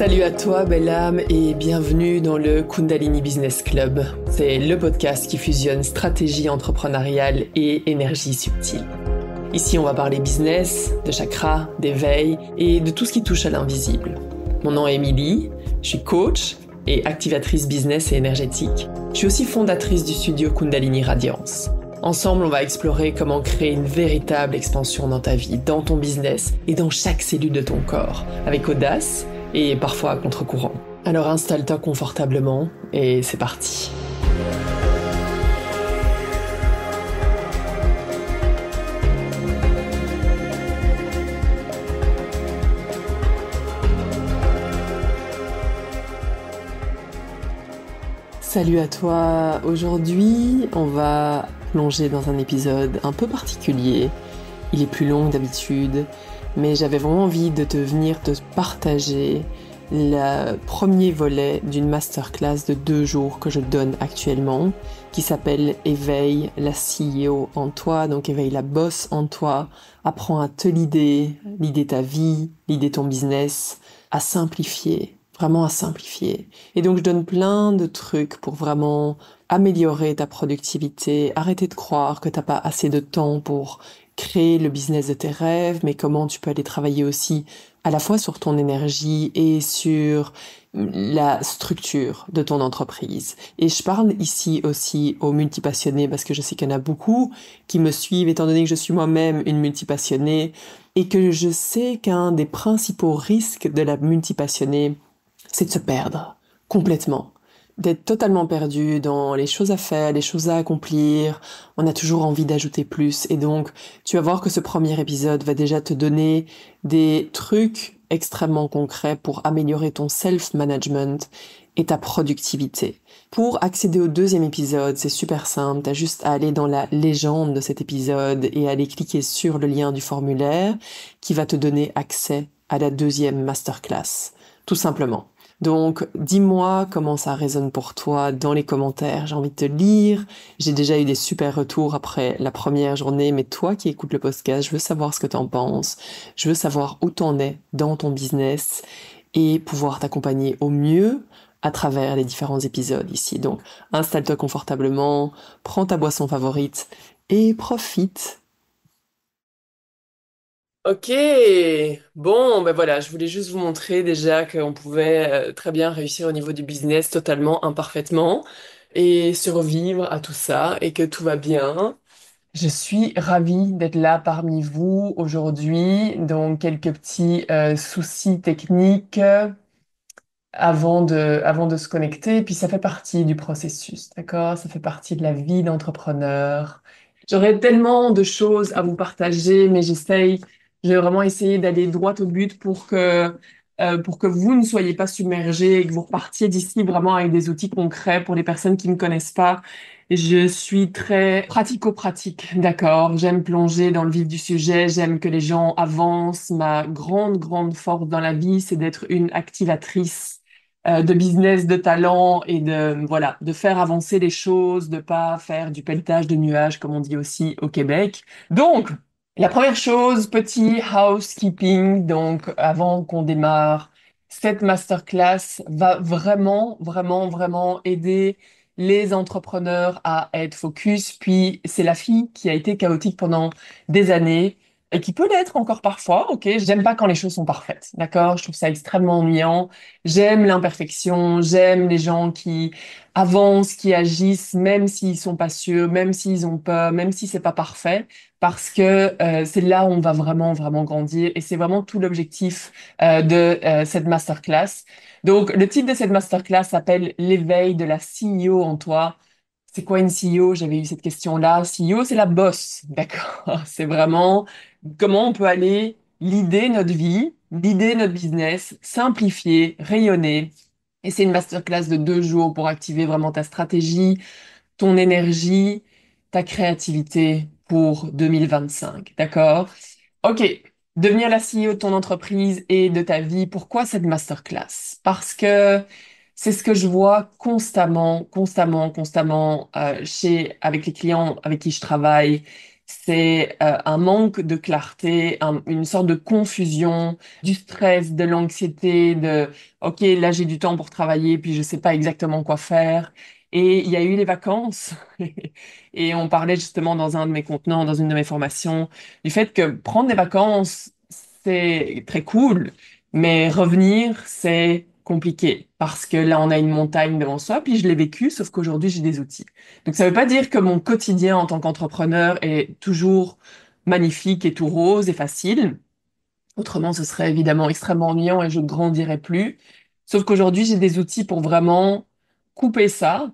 Salut à toi, belle âme, et bienvenue dans le Kundalini Business Club. C'est le podcast qui fusionne stratégie entrepreneuriale et énergie subtile. Ici, on va parler business, de chakras, d'éveil et de tout ce qui touche à l'invisible. Mon nom est Émilie, je suis coach et activatrice business et énergétique. Je suis aussi fondatrice du studio Kundalini Radiance. Ensemble, on va explorer comment créer une véritable expansion dans ta vie, dans ton business et dans chaque cellule de ton corps, avec audace et parfois à contre-courant. Alors installe-toi confortablement et c'est parti. Salut à toi, aujourd'hui on va plonger dans un épisode un peu particulier. Il est plus long que d'habitude, mais j'avais vraiment envie de venir te partager le premier volet d'une masterclass de 2 jours que je donne actuellement, qui s'appelle Éveille la CEO en toi, donc éveille la boss en toi, apprends à te leader ta vie, leader ton business, à simplifier. Vraiment à simplifier. Et donc je donne plein de trucs pour vraiment améliorer ta productivité, arrêter de croire que t'as pas assez de temps pour créer le business de tes rêves, mais comment tu peux aller travailler aussi à la fois sur ton énergie et sur la structure de ton entreprise. Et je parle ici aussi aux multipassionnés parce que je sais qu'il y en a beaucoup qui me suivent étant donné que je suis moi-même une multipassionnée et que je sais qu'un des principaux risques de la multipassionnée, c'est de se perdre complètement, d'être totalement perdu dans les choses à faire, les choses à accomplir. On a toujours envie d'ajouter plus et donc tu vas voir que ce premier épisode va déjà te donner des trucs extrêmement concrets pour améliorer ton self-management et ta productivité. Pour accéder au 2e épisode, c'est super simple, t'as juste à aller dans la légende de cet épisode et aller cliquer sur le lien du formulaire qui va te donner accès à la 2e masterclass, tout simplement. Donc, dis-moi comment ça résonne pour toi dans les commentaires. J'ai envie de te lire. J'ai déjà eu des super retours après la première journée, mais toi qui écoutes le podcast, je veux savoir ce que t'en penses. Je veux savoir où t'en es dans ton business et pouvoir t'accompagner au mieux à travers les différents épisodes ici. Donc, installe-toi confortablement, prends ta boisson favorite et profite. Ok, bon, ben voilà, je voulais juste vous montrer déjà qu'on pouvait très bien réussir au niveau du business totalement imparfaitement et survivre à tout ça et que tout va bien. Je suis ravie d'être là parmi vous aujourd'hui. Donc, quelques petits soucis techniques avant de se connecter. Puis ça fait partie du processus, d'accord? Ça fait partie de la vie d'entrepreneur. J'aurais tellement de choses à vous partager, mais je vais vraiment essayer d'aller droit au but pour que vous ne soyez pas submergés et que vous repartiez d'ici vraiment avec des outils concrets pour les personnes qui ne connaissent pas. Je suis très pratico-pratique, d'accord? J'aime plonger dans le vif du sujet, j'aime que les gens avancent. Ma grande, grande force dans la vie, c'est d'être une activatrice de business, de talent et voilà, de faire avancer les choses, de pas faire du pelletage de nuages, comme on dit aussi au Québec. Donc, la première chose, petit housekeeping. Donc, avant qu'on démarre, cette masterclass va vraiment, vraiment, vraiment aider les entrepreneurs à être focus. Puis, c'est la fille qui a été chaotique pendant des années et qui peut l'être encore parfois. Ok, j'aime pas quand les choses sont parfaites. D'accord? Je trouve ça extrêmement ennuyant. J'aime l'imperfection, j'aime les gens qui avancent, qui agissent, même s'ils sont pas sûrs, même s'ils ont peur, même si c'est pas parfait, parce que c'est là où on va vraiment, vraiment grandir, et c'est vraiment tout l'objectif de cette masterclass. Donc, le titre de cette masterclass s'appelle L'éveil de la CEO en toi. C'est quoi une CEO? J'avais eu cette question-là. CEO, c'est la boss, d'accord? C'est vraiment comment on peut aller leader notre vie, leader notre business, simplifier, rayonner. Et c'est une masterclass de 2 jours pour activer vraiment ta stratégie, ton énergie, ta créativité pour 2025. D'accord? Ok. Devenir la CEO de ton entreprise et de ta vie. Pourquoi cette masterclass? Parce que c'est ce que je vois constamment, constamment, constamment avec les clients avec qui je travaille. c'est un manque de clarté, une sorte de confusion, du stress, de l'anxiété, OK, là j'ai du temps pour travailler, puis je sais pas exactement quoi faire. Et il y a eu les vacances. Et on parlait justement dans un de mes contenants, dans une de mes formations, du fait que prendre des vacances, c'est très cool, mais revenir, c'est compliqué. Parce que là, on a une montagne devant soi, puis je l'ai vécu, sauf qu'aujourd'hui, j'ai des outils. Donc ça ne veut pas dire que mon quotidien en tant qu'entrepreneur est toujours magnifique et tout rose et facile. Autrement, ce serait évidemment extrêmement ennuyant et je ne grandirais plus. Sauf qu'aujourd'hui, j'ai des outils pour vraiment couper ça.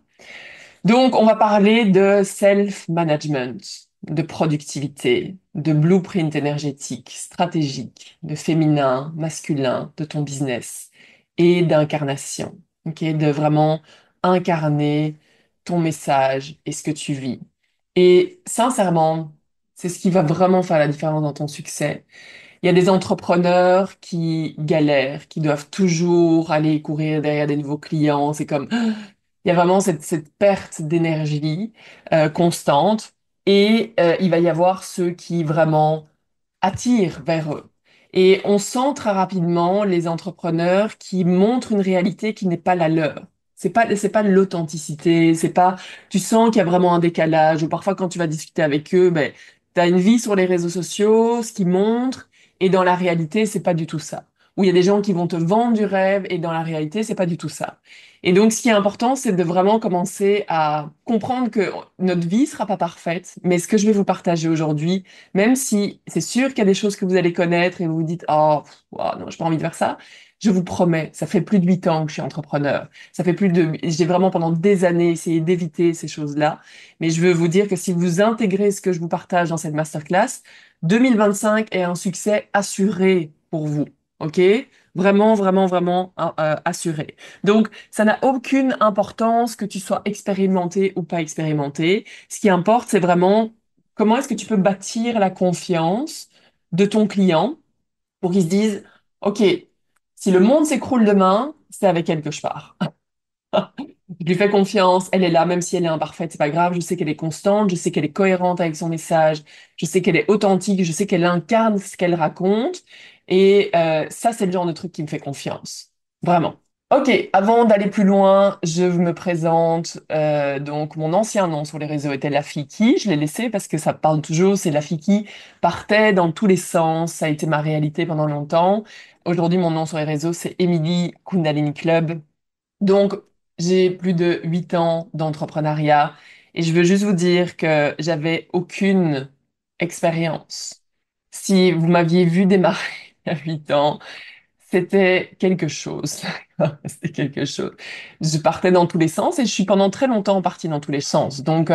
Donc, on va parler de self-management, de productivité, de blueprint énergétique, stratégique, de féminin, masculin, de ton business et d'incarnation. Ok, de vraiment incarner ton message et ce que tu vis. Et sincèrement, c'est ce qui va vraiment faire la différence dans ton succès. Il y a des entrepreneurs qui galèrent, qui doivent toujours aller courir derrière des nouveaux clients. C'est comme, il y a vraiment cette perte d'énergie constante. Et il va y avoir ceux qui vraiment attirent vers eux. Et on sent très rapidement les entrepreneurs qui montrent une réalité qui n'est pas la leur. C'est pas de l'authenticité, c'est pas, tu sens qu'il y a vraiment un décalage, ou parfois quand tu vas discuter avec eux, ben, t'as une vie sur les réseaux sociaux, ce qu'ils montrent, et dans la réalité, c'est pas du tout ça. Ou il y a des gens qui vont te vendre du rêve, et dans la réalité, c'est pas du tout ça. Et donc, ce qui est important, c'est de vraiment commencer à comprendre que notre vie sera pas parfaite, mais ce que je vais vous partager aujourd'hui, même si c'est sûr qu'il y a des choses que vous allez connaître et vous vous dites, oh, ouah, non, j'ai pas envie de faire ça. Je vous promets, ça fait plus de 8 ans que je suis entrepreneur. Ça fait j'ai vraiment pendant des années essayé d'éviter ces choses-là. Mais je veux vous dire que si vous intégrez ce que je vous partage dans cette masterclass, 2025 est un succès assuré pour vous. OK? Vraiment, vraiment, vraiment assuré. Donc, ça n'a aucune importance que tu sois expérimenté ou pas expérimenté. Ce qui importe, c'est vraiment comment est-ce que tu peux bâtir la confiance de ton client pour qu'il se dise, OK, si le monde s'écroule demain, c'est avec elle que je pars. Je lui fais confiance, elle est là, même si elle est imparfaite, c'est pas grave, je sais qu'elle est constante, je sais qu'elle est cohérente avec son message, je sais qu'elle est authentique, je sais qu'elle incarne ce qu'elle raconte, et ça, c'est le genre de truc qui me fait confiance. Vraiment. Ok, avant d'aller plus loin, je me présente. Donc, mon ancien nom sur les réseaux était Lafiki. Je l'ai laissé parce que ça parle toujours. C'est Lafiki. Partait dans tous les sens. Ça a été ma réalité pendant longtemps. Aujourd'hui, mon nom sur les réseaux, c'est Emily Kundalini Club. Donc, j'ai plus de 8 ans d'entrepreneuriat et je veux juste vous dire que j'avais aucune expérience. Si vous m'aviez vu démarrer à 8 ans, c'était quelque chose. C'était quelque chose. Je partais dans tous les sens et je suis pendant très longtemps partie dans tous les sens. Donc,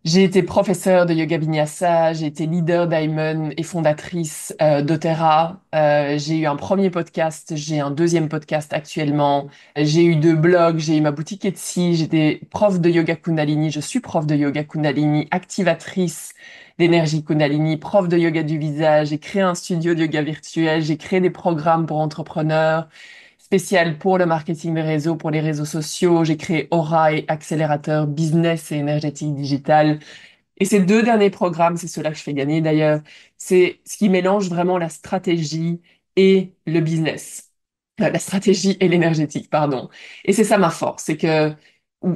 j'ai été professeure de yoga vinyasa, j'ai été leader Diamond et fondatrice d'Otera. J'ai eu un premier podcast, j'ai un deuxième podcast actuellement. J'ai eu 2 blogs, j'ai eu ma boutique Etsy, j'étais prof de yoga Kundalini, je suis prof de yoga Kundalini, activatrice d'énergie Kundalini, prof de yoga du visage. J'ai créé un studio de yoga virtuel, j'ai créé des programmes pour entrepreneurs spécial pour le marketing des réseaux, pour les réseaux sociaux. J'ai créé Aura et accélérateur business et énergétique digital. Et ces 2 derniers programmes, c'est ceux-là que je fais gagner d'ailleurs, c'est ce qui mélange vraiment la stratégie et le business. La stratégie et l'énergétique, pardon. Et c'est ça ma force, c'est que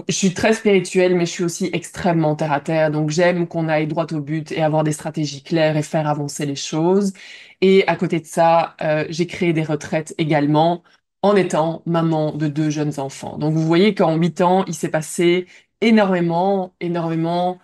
je suis très spirituelle, mais je suis aussi extrêmement terre à terre. Donc j'aime qu'on aille droit au but et avoir des stratégies claires et faire avancer les choses. Et à côté de ça, j'ai créé des retraites également en étant maman de 2 jeunes enfants. Donc vous voyez qu'en 8 ans, il s'est passé énormément, énormément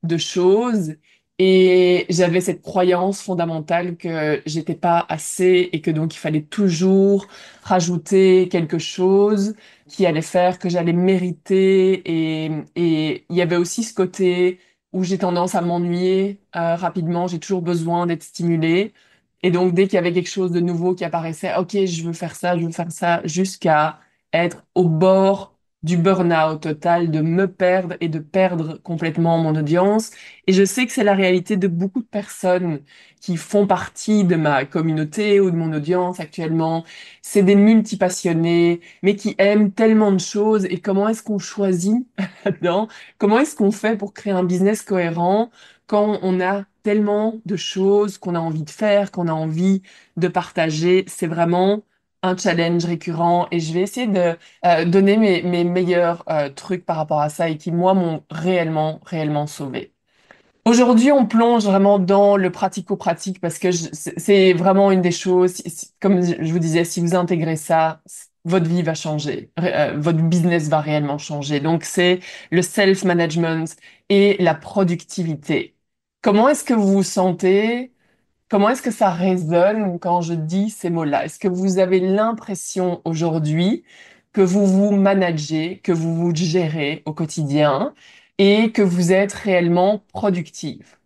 de choses et j'avais cette croyance fondamentale que j'étais pas assez et que donc il fallait toujours rajouter quelque chose qui allait faire que j'allais mériter et il y avait aussi ce côté où j'ai tendance à m'ennuyer rapidement, j'ai toujours besoin d'être stimulée et donc dès qu'il y avait quelque chose de nouveau qui apparaissait, ok, je veux faire ça jusqu'à être au bord du burn-out total, de me perdre et de perdre complètement mon audience. Et je sais que c'est la réalité de beaucoup de personnes qui font partie de ma communauté ou de mon audience actuellement. C'est des multipassionnés, mais qui aiment tellement de choses. Et comment est-ce qu'on choisit là-dedans? Comment est-ce qu'on fait pour créer un business cohérent, quand on a tellement de choses qu'on a envie de faire, qu'on a envie de partager. C'est vraiment un challenge récurrent et je vais essayer de donner mes meilleurs trucs par rapport à ça et qui, moi, m'ont réellement, réellement sauvé. Aujourd'hui, on plonge vraiment dans le pratico-pratique parce que c'est vraiment une des choses, comme je vous disais, si vous intégrez ça, votre vie va changer, votre business va réellement changer. Donc, c'est le self-management et la productivité. Comment est-ce que vous vous sentez? Comment est-ce que ça résonne quand je dis ces mots-là? Est-ce que vous avez l'impression aujourd'hui que vous vous managez, que vous vous gérez au quotidien et que vous êtes réellement productive?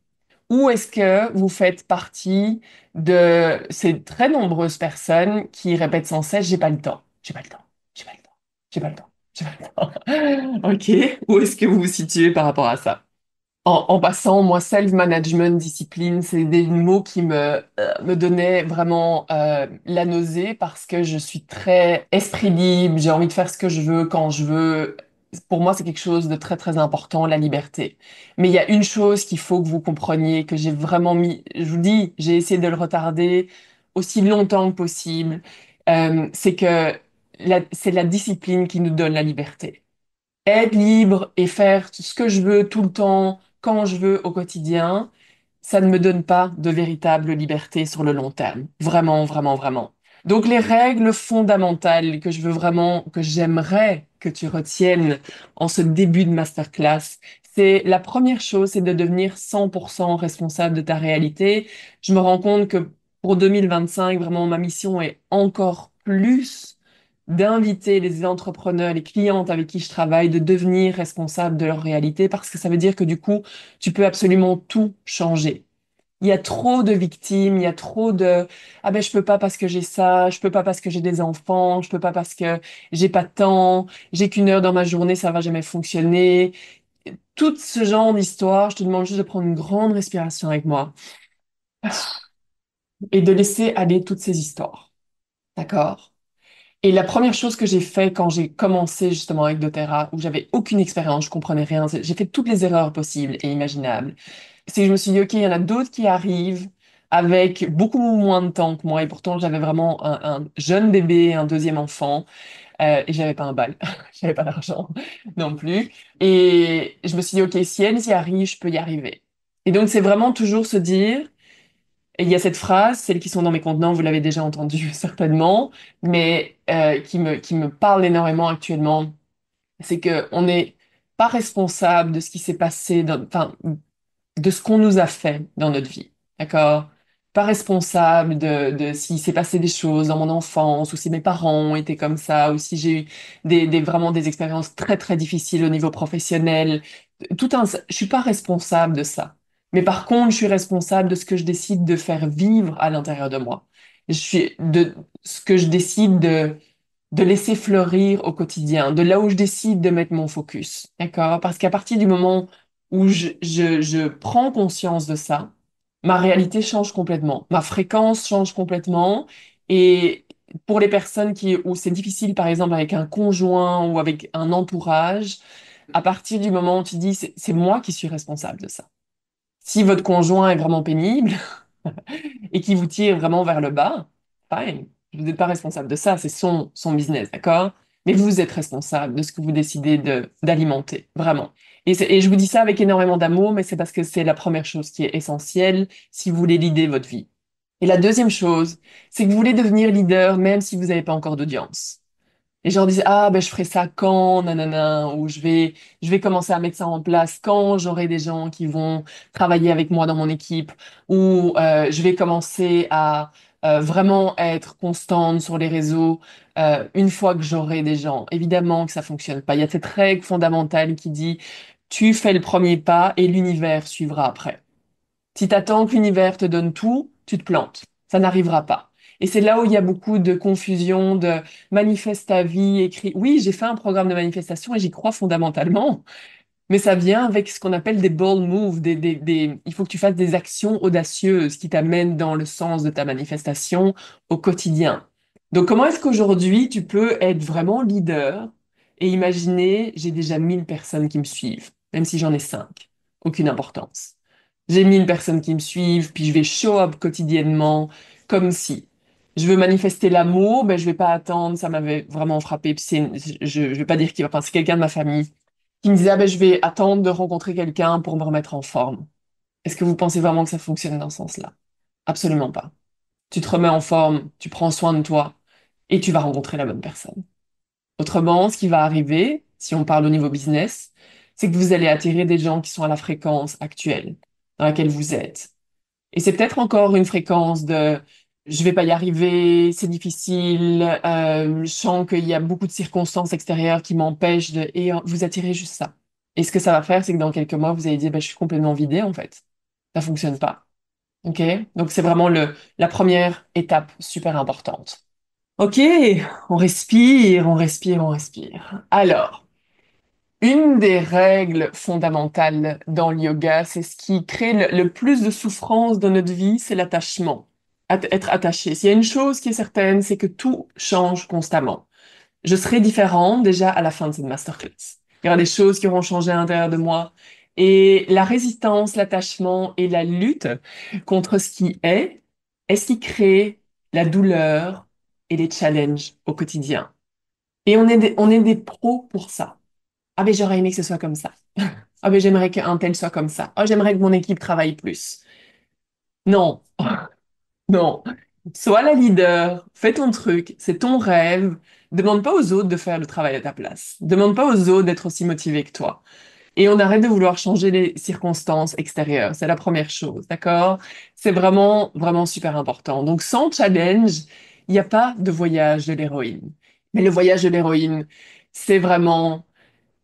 Ou est-ce que vous faites partie de ces très nombreuses personnes qui répètent sans cesse, j'ai pas le temps, j'ai pas le temps, j'ai pas le temps, j'ai pas le temps, j'ai pas le temps. Ok, où est-ce que vous vous situez par rapport à ça? En passant, moi, self-management, discipline, c'est des mots qui me donnaient vraiment la nausée parce que je suis très esprit libre, j'ai envie de faire ce que je veux quand je veux. Pour moi, c'est quelque chose de très, très important, la liberté. Mais il y a une chose qu'il faut que vous compreniez, que j'ai vraiment mis, je vous dis, j'ai essayé de le retarder aussi longtemps que possible, c'est que c'est la discipline qui nous donne la liberté. Être libre et faire ce que je veux tout le temps, quand je veux au quotidien, ça ne me donne pas de véritable liberté sur le long terme. Vraiment, vraiment, vraiment. Donc les règles fondamentales que je veux vraiment, que j'aimerais que tu retiennes en ce début de masterclass, c'est la première chose, c'est de devenir 100% responsable de ta réalité. Je me rends compte que pour 2025, vraiment, ma mission est encore plus d'inviter les entrepreneurs, les clientes avec qui je travaille, de devenir responsables de leur réalité parce que ça veut dire que du coup, tu peux absolument tout changer. Il y a trop de victimes, il y a trop de ah ben je peux pas parce que j'ai ça, je peux pas parce que j'ai des enfants, je peux pas parce que j'ai pas de temps, j'ai qu'une heure dans ma journée, ça va jamais fonctionner. Tout ce genre d'histoire, je te demande juste de prendre une grande respiration avec moi et de laisser aller toutes ces histoires. D'accord? Et la première chose que j'ai fait quand j'ai commencé justement avec doTERRA, où j'avais aucune expérience, je comprenais rien, j'ai fait toutes les erreurs possibles et imaginables, c'est que je me suis dit, OK, il y en a d'autres qui arrivent avec beaucoup moins de temps que moi, et pourtant j'avais vraiment un jeune bébé, un deuxième enfant, et j'avais pas un bal, j'avais pas d'argent non plus. Et je me suis dit, OK, si elles y arrivent, je peux y arriver. Et donc c'est vraiment toujours se dire, et il y a cette phrase, celles qui sont dans mes contenants, vous l'avez déjà entendue certainement, mais qui me parle énormément actuellement, c'est que on n'est pas responsable de ce qui s'est passé, enfin, de ce qu'on nous a fait dans notre vie, d'accord? Pas responsable de s'il s'est passé des choses dans mon enfance, ou si mes parents ont été comme ça, ou si j'ai eu vraiment des expériences très, très difficiles au niveau professionnel. Je suis pas responsable de ça. Mais par contre, je suis responsable de ce que je décide de faire vivre à l'intérieur de moi. Je suis de ce que je décide de laisser fleurir au quotidien, de là où je décide de mettre mon focus. D'accord? Parce qu'à partir du moment où je prends conscience de ça, ma réalité change complètement. Ma fréquence change complètement. Et pour les personnes où c'est difficile, par exemple, avec un conjoint ou avec un entourage, à partir du moment où tu dis, c'est moi qui suis responsable de ça. Si votre conjoint est vraiment pénible, et qui vous tire vraiment vers le bas, fine. Vous n'êtes pas responsable de ça, c'est son business, d'accord? Mais vous êtes responsable de ce que vous décidez d'alimenter, vraiment. Et je vous dis ça avec énormément d'amour, mais c'est parce que c'est la première chose qui est essentielle si vous voulez leader votre vie. Et la deuxième chose, c'est que vous voulez devenir leader même si vous n'avez pas encore d'audience. Les gens disent, ah, ben, je ferai ça quand, nanana, ou je vais commencer à mettre ça en place quand j'aurai des gens qui vont travailler avec moi dans mon équipe, ou je vais commencer à vraiment être constante sur les réseaux une fois que j'aurai des gens. Évidemment que ça fonctionne pas. Il y a cette règle fondamentale qui dit, tu fais le premier pas et l'univers suivra après. Si t'attends que l'univers te donne tout, tu te plantes. Ça n'arrivera pas. Et c'est là où il y a beaucoup de confusion, de manifeste ta vie, écrit. Oui, j'ai fait un programme de manifestation et j'y crois fondamentalement, mais ça vient avec ce qu'on appelle des bold moves, il faut que tu fasses des actions audacieuses qui t'amènent dans le sens de ta manifestation au quotidien. Donc, comment est-ce qu'aujourd'hui tu peux être vraiment leader et imaginer, j'ai déjà 1000 personnes qui me suivent, même si j'en ai 5, aucune importance. J'ai 1000 personnes qui me suivent, puis je vais show up quotidiennement comme si. Je veux manifester l'amour, ben je vais pas attendre, ça m'avait vraiment frappé. Puis je vais pas dire qu'il va, enfin, c'est quelqu'un de ma famille qui me disait, ah ben je vais attendre de rencontrer quelqu'un pour me remettre en forme. Est-ce que vous pensez vraiment que ça fonctionne dans ce sens-là? Absolument pas. Tu te remets en forme, tu prends soin de toi et tu vas rencontrer la bonne personne. Autrement, ce qui va arriver, si on parle au niveau business, c'est que vous allez attirer des gens qui sont à la fréquence actuelle dans laquelle vous êtes. Et c'est peut-être encore une fréquence de je vais pas y arriver, c'est difficile, je sens qu'il y a beaucoup de circonstances extérieures qui m'empêchent de... Et vous attirez juste ça. Et ce que ça va faire, c'est que dans quelques mois, vous allez dire, ben, je suis complètement vidé en fait. Ça fonctionne pas. OK? Donc c'est vraiment la première étape super importante. OK, on respire, on respire, on respire. Alors, une des règles fondamentales dans le yoga, c'est ce qui crée le plus de souffrance dans notre vie, c'est l'attachement. Être attaché. S'il y a une chose qui est certaine, c'est que tout change constamment. Je serai différent déjà à la fin de cette masterclass. Il y aura des choses qui auront changé à l'intérieur de moi. Et la résistance, l'attachement et la lutte contre ce qui est ce qui crée la douleur et les challenges au quotidien. Et on est des pros pour ça. Ah ben j'aurais aimé que ce soit comme ça. Ah ben j'aimerais qu'un tel soit comme ça. Ah j'aimerais que mon équipe travaille plus. Non, non. Sois la leader, fais ton truc, c'est ton rêve. Demande pas aux autres de faire le travail à ta place. Demande pas aux autres d'être aussi motivés que toi. Et on arrête de vouloir changer les circonstances extérieures. C'est la première chose, d'accord? C'est vraiment, vraiment super important. Donc sans challenge, il n'y a pas de voyage de l'héroïne. Mais le voyage de l'héroïne, c'est vraiment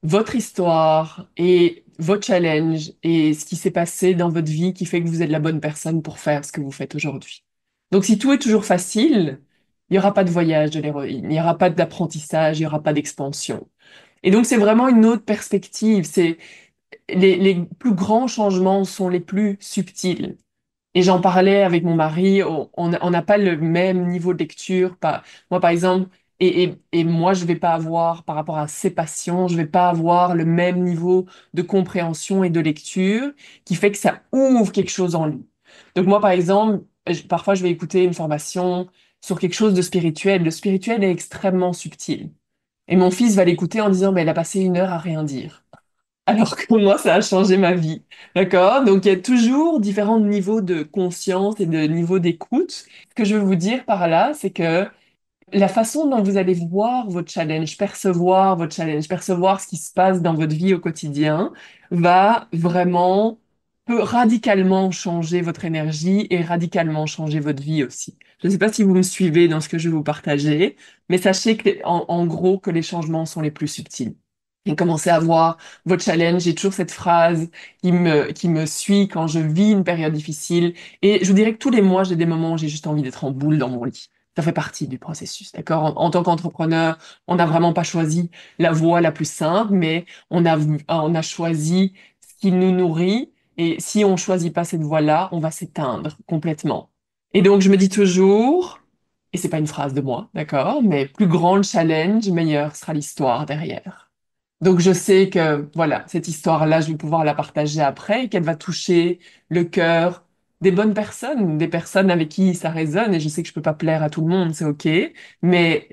votre histoire et vos challenges et ce qui s'est passé dans votre vie qui fait que vous êtes la bonne personne pour faire ce que vous faites aujourd'hui. Donc si tout est toujours facile, il n'y aura pas de voyage de l'héroïne, il n'y aura pas d'apprentissage, il n'y aura pas d'expansion. Et donc c'est vraiment une autre perspective. C'est les plus grands changements sont les plus subtils. Et j'en parlais avec mon mari, on n'a pas le même niveau de lecture. Moi, par exemple, et moi, je vais pas avoir, par rapport à ses passions, je vais pas avoir le même niveau de compréhension et de lecture qui fait que ça ouvre quelque chose en lui. Donc moi, par exemple, parfois, je vais écouter une formation sur quelque chose de spirituel. Le spirituel est extrêmement subtil. Et mon fils va l'écouter en disant, ben, elle a passé 1 heure à rien dire. Alors que moi, ça a changé ma vie. D'accord? Donc, il y a toujours différents niveaux de conscience et de niveau d'écoute. Ce que je veux vous dire par là, c'est que la façon dont vous allez voir votre challenge, percevoir ce qui se passe dans votre vie au quotidien, va vraiment, peut radicalement changer votre énergie et radicalement changer votre vie aussi. Je ne sais pas si vous me suivez dans ce que je vais vous partager, mais sachez que, en gros, que les changements sont les plus subtils. Et commencez à voir votre challenge. J'ai toujours cette phrase qui me suit quand je vis une période difficile. Et je vous dirais que tous les mois, j'ai des moments où j'ai juste envie d'être en boule dans mon lit. Ça fait partie du processus, d'accord? En tant qu'entrepreneur, on n'a vraiment pas choisi la voie la plus simple, mais on a choisi ce qui nous nourrit. Et si on choisit pas cette voie-là, on va s'éteindre complètement. Et donc, je me dis toujours, et c'est pas une phrase de moi, d'accord? Mais plus grand le challenge, meilleure sera l'histoire derrière. Donc je sais que voilà, cette histoire-là, je vais pouvoir la partager après et qu'elle va toucher le cœur des bonnes personnes, des personnes avec qui ça résonne. Et je sais que je peux pas plaire à tout le monde, c'est OK, mais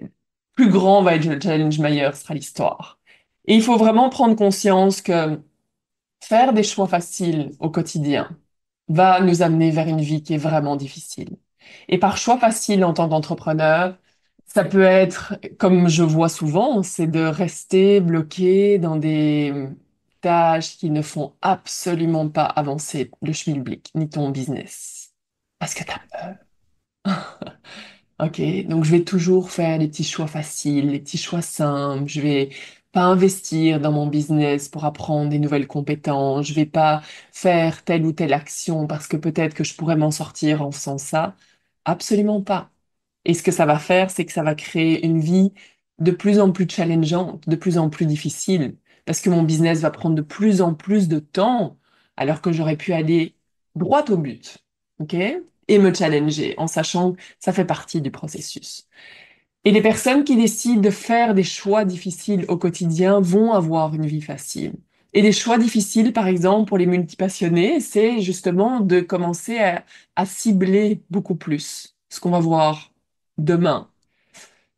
plus grand va être le challenge, meilleur sera l'histoire. Et il faut vraiment prendre conscience que faire des choix faciles au quotidien va nous amener vers une vie qui est vraiment difficile. Et par choix facile en tant qu'entrepreneur, ça peut être, comme je vois souvent, c'est de rester bloqué dans des tâches qui ne font absolument pas avancer le schmilblick ni ton business. Parce que t'as Ok, donc je vais toujours faire les petits choix faciles, les petits choix simples. Je vais pas investir dans mon business pour apprendre des nouvelles compétences. Je vais pas faire telle ou telle action parce que peut-être que je pourrais m'en sortir en faisant ça. Absolument pas. Et ce que ça va faire, c'est que ça va créer une vie de plus en plus challengeante, de plus en plus difficile, parce que mon business va prendre de plus en plus de temps, alors que j'aurais pu aller droit au but. Ok? Et me challenger en sachant que ça fait partie du processus. Et les personnes qui décident de faire des choix difficiles au quotidien vont avoir une vie facile. Et les choix difficiles, par exemple, pour les multipassionnés, c'est justement de commencer à cibler beaucoup plus ce qu'on va voir demain.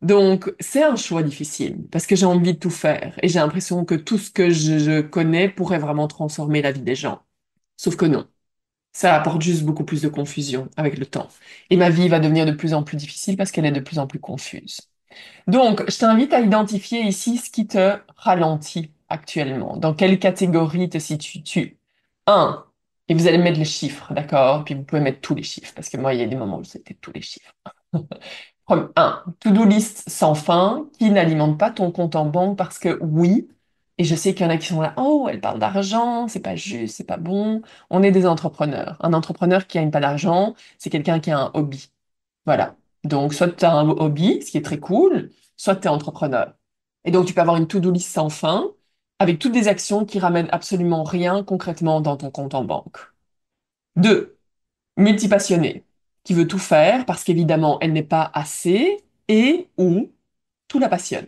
Donc, c'est un choix difficile parce que j'ai envie de tout faire et j'ai l'impression que tout ce que je connais pourrait vraiment transformer la vie des gens. Sauf que non. Ça apporte juste beaucoup plus de confusion avec le temps. Et ma vie va devenir de plus en plus difficile parce qu'elle est de plus en plus confuse. Donc, je t'invite à identifier ici ce qui te ralentit actuellement. Dans quelle catégorie te situes-tu? Un, et vous allez mettre les chiffres, d'accord? Puis vous pouvez mettre tous les chiffres, parce que moi, il y a des moments où c'était tous les chiffres. Un, to-do list sans fin qui n'alimente pas ton compte en banque parce que oui, et je sais qu'il y en a qui sont là, oh, elle parle d'argent, c'est pas juste, c'est pas bon. On est des entrepreneurs. Un entrepreneur qui n'a pas d'argent, c'est quelqu'un qui a un hobby. Voilà. Donc, soit tu as un hobby, ce qui est très cool, soit tu es entrepreneur. Et donc, tu peux avoir une to-do list sans fin avec toutes des actions qui ramènent absolument rien concrètement dans ton compte en banque. Deux, multipassionnée, qui veut tout faire parce qu'évidemment, elle n'est pas assez et ou tout la passionne.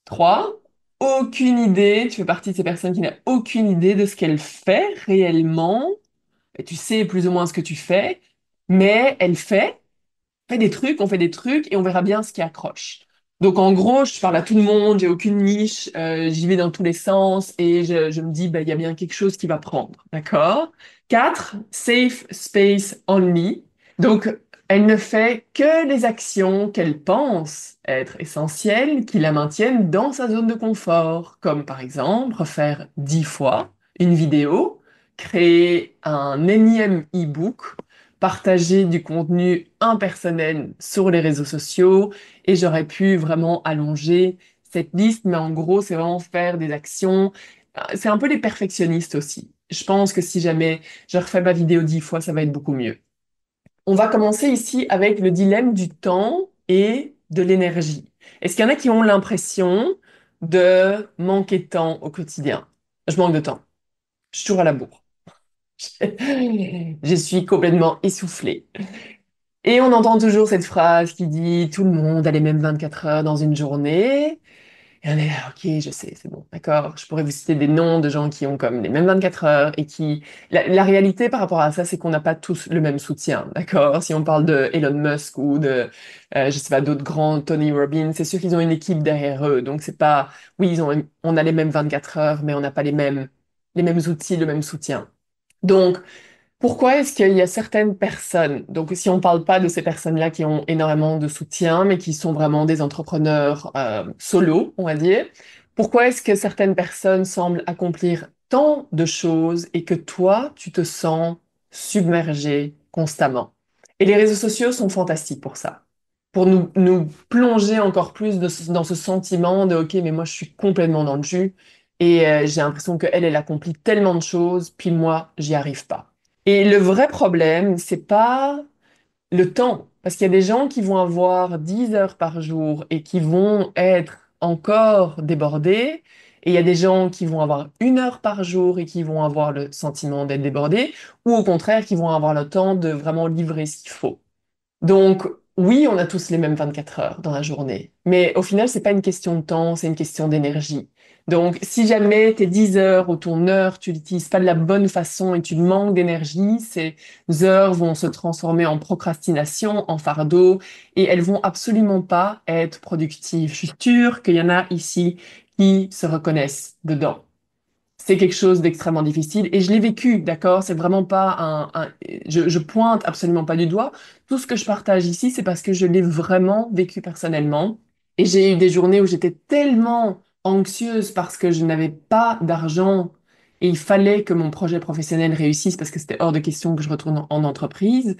Trois, aucune idée, tu fais partie de ces personnes qui n'ont aucune idée de ce qu'elle fait réellement. Et tu sais plus ou moins ce que tu fais, mais elle fait des trucs, on fait des trucs et on verra bien ce qui accroche. Donc en gros, je parle à tout le monde, j'ai aucune niche, j'y vais dans tous les sens et je me dis, bah, il y a bien quelque chose qui va prendre, d'accord? 4, safe space only. Donc elle ne fait que les actions qu'elle pense être essentielles qui la maintiennent dans sa zone de confort, comme par exemple refaire 10 fois une vidéo, créer un énième e-book, partager du contenu impersonnel sur les réseaux sociaux et j'aurais pu vraiment allonger cette liste, mais en gros, c'est vraiment faire des actions. C'est un peu les perfectionnistes aussi. Je pense que si jamais je refais ma vidéo 10 fois, ça va être beaucoup mieux. On va commencer ici avec le dilemme du temps et de l'énergie. Est-ce qu'il y en a qui ont l'impression de manquer de temps au quotidien? Je manque de temps. Je suis toujours à la bourre. Je suis complètement essoufflée. Et on entend toujours cette phrase qui dit tout le monde a les mêmes 24 heures dans une journée. Et on est là, ok, je sais, c'est bon, d'accord. Je pourrais vous citer des noms de gens qui ont comme les mêmes 24 heures et qui... La réalité par rapport à ça, c'est qu'on n'a pas tous le même soutien, d'accord? Si on parle de Elon Musk ou de, je sais pas, d'autres grands, Tony Robbins, c'est sûr qu'ils ont une équipe derrière eux. Donc c'est pas, oui, on a les mêmes 24 heures, mais on n'a pas les mêmes outils, le même soutien. Donc, pourquoi est-ce qu'il y a certaines personnes, donc si on ne parle pas de ces personnes-là qui ont énormément de soutien, mais qui sont vraiment des entrepreneurs solo, on va dire, pourquoi est-ce que certaines personnes semblent accomplir tant de choses et que toi, tu te sens submergé constamment? Et les réseaux sociaux sont fantastiques pour ça, pour nous plonger encore plus dans ce sentiment de, OK, mais moi, je suis complètement dans le jus et j'ai l'impression qu'elle, elle accomplit tellement de choses, puis moi, j'y arrive pas. Et le vrai problème, c'est pas le temps, parce qu'il y a des gens qui vont avoir 10 heures par jour et qui vont être encore débordés, et il y a des gens qui vont avoir 1 heure par jour et qui vont avoir le sentiment d'être débordés, ou au contraire, qui vont avoir le temps de vraiment livrer ce qu'il faut. Donc, oui, on a tous les mêmes 24 heures dans la journée, mais au final, c'est pas une question de temps, c'est une question d'énergie. Donc, si jamais tes 10 heures ou ton heure, tu l'utilises pas de la bonne façon et tu manques d'énergie, ces heures vont se transformer en procrastination, en fardeau, et elles vont absolument pas être productives. Je suis sûre qu'il y en a ici qui se reconnaissent dedans. C'est quelque chose d'extrêmement difficile et je l'ai vécu, d'accord? C'est vraiment pas je pointe absolument pas du doigt. Tout ce que je partage ici, c'est parce que je l'ai vraiment vécu personnellement. Et j'ai eu des journées où j'étais tellement anxieuse parce que je n'avais pas d'argent et il fallait que mon projet professionnel réussisse parce que c'était hors de question que je retourne en entreprise,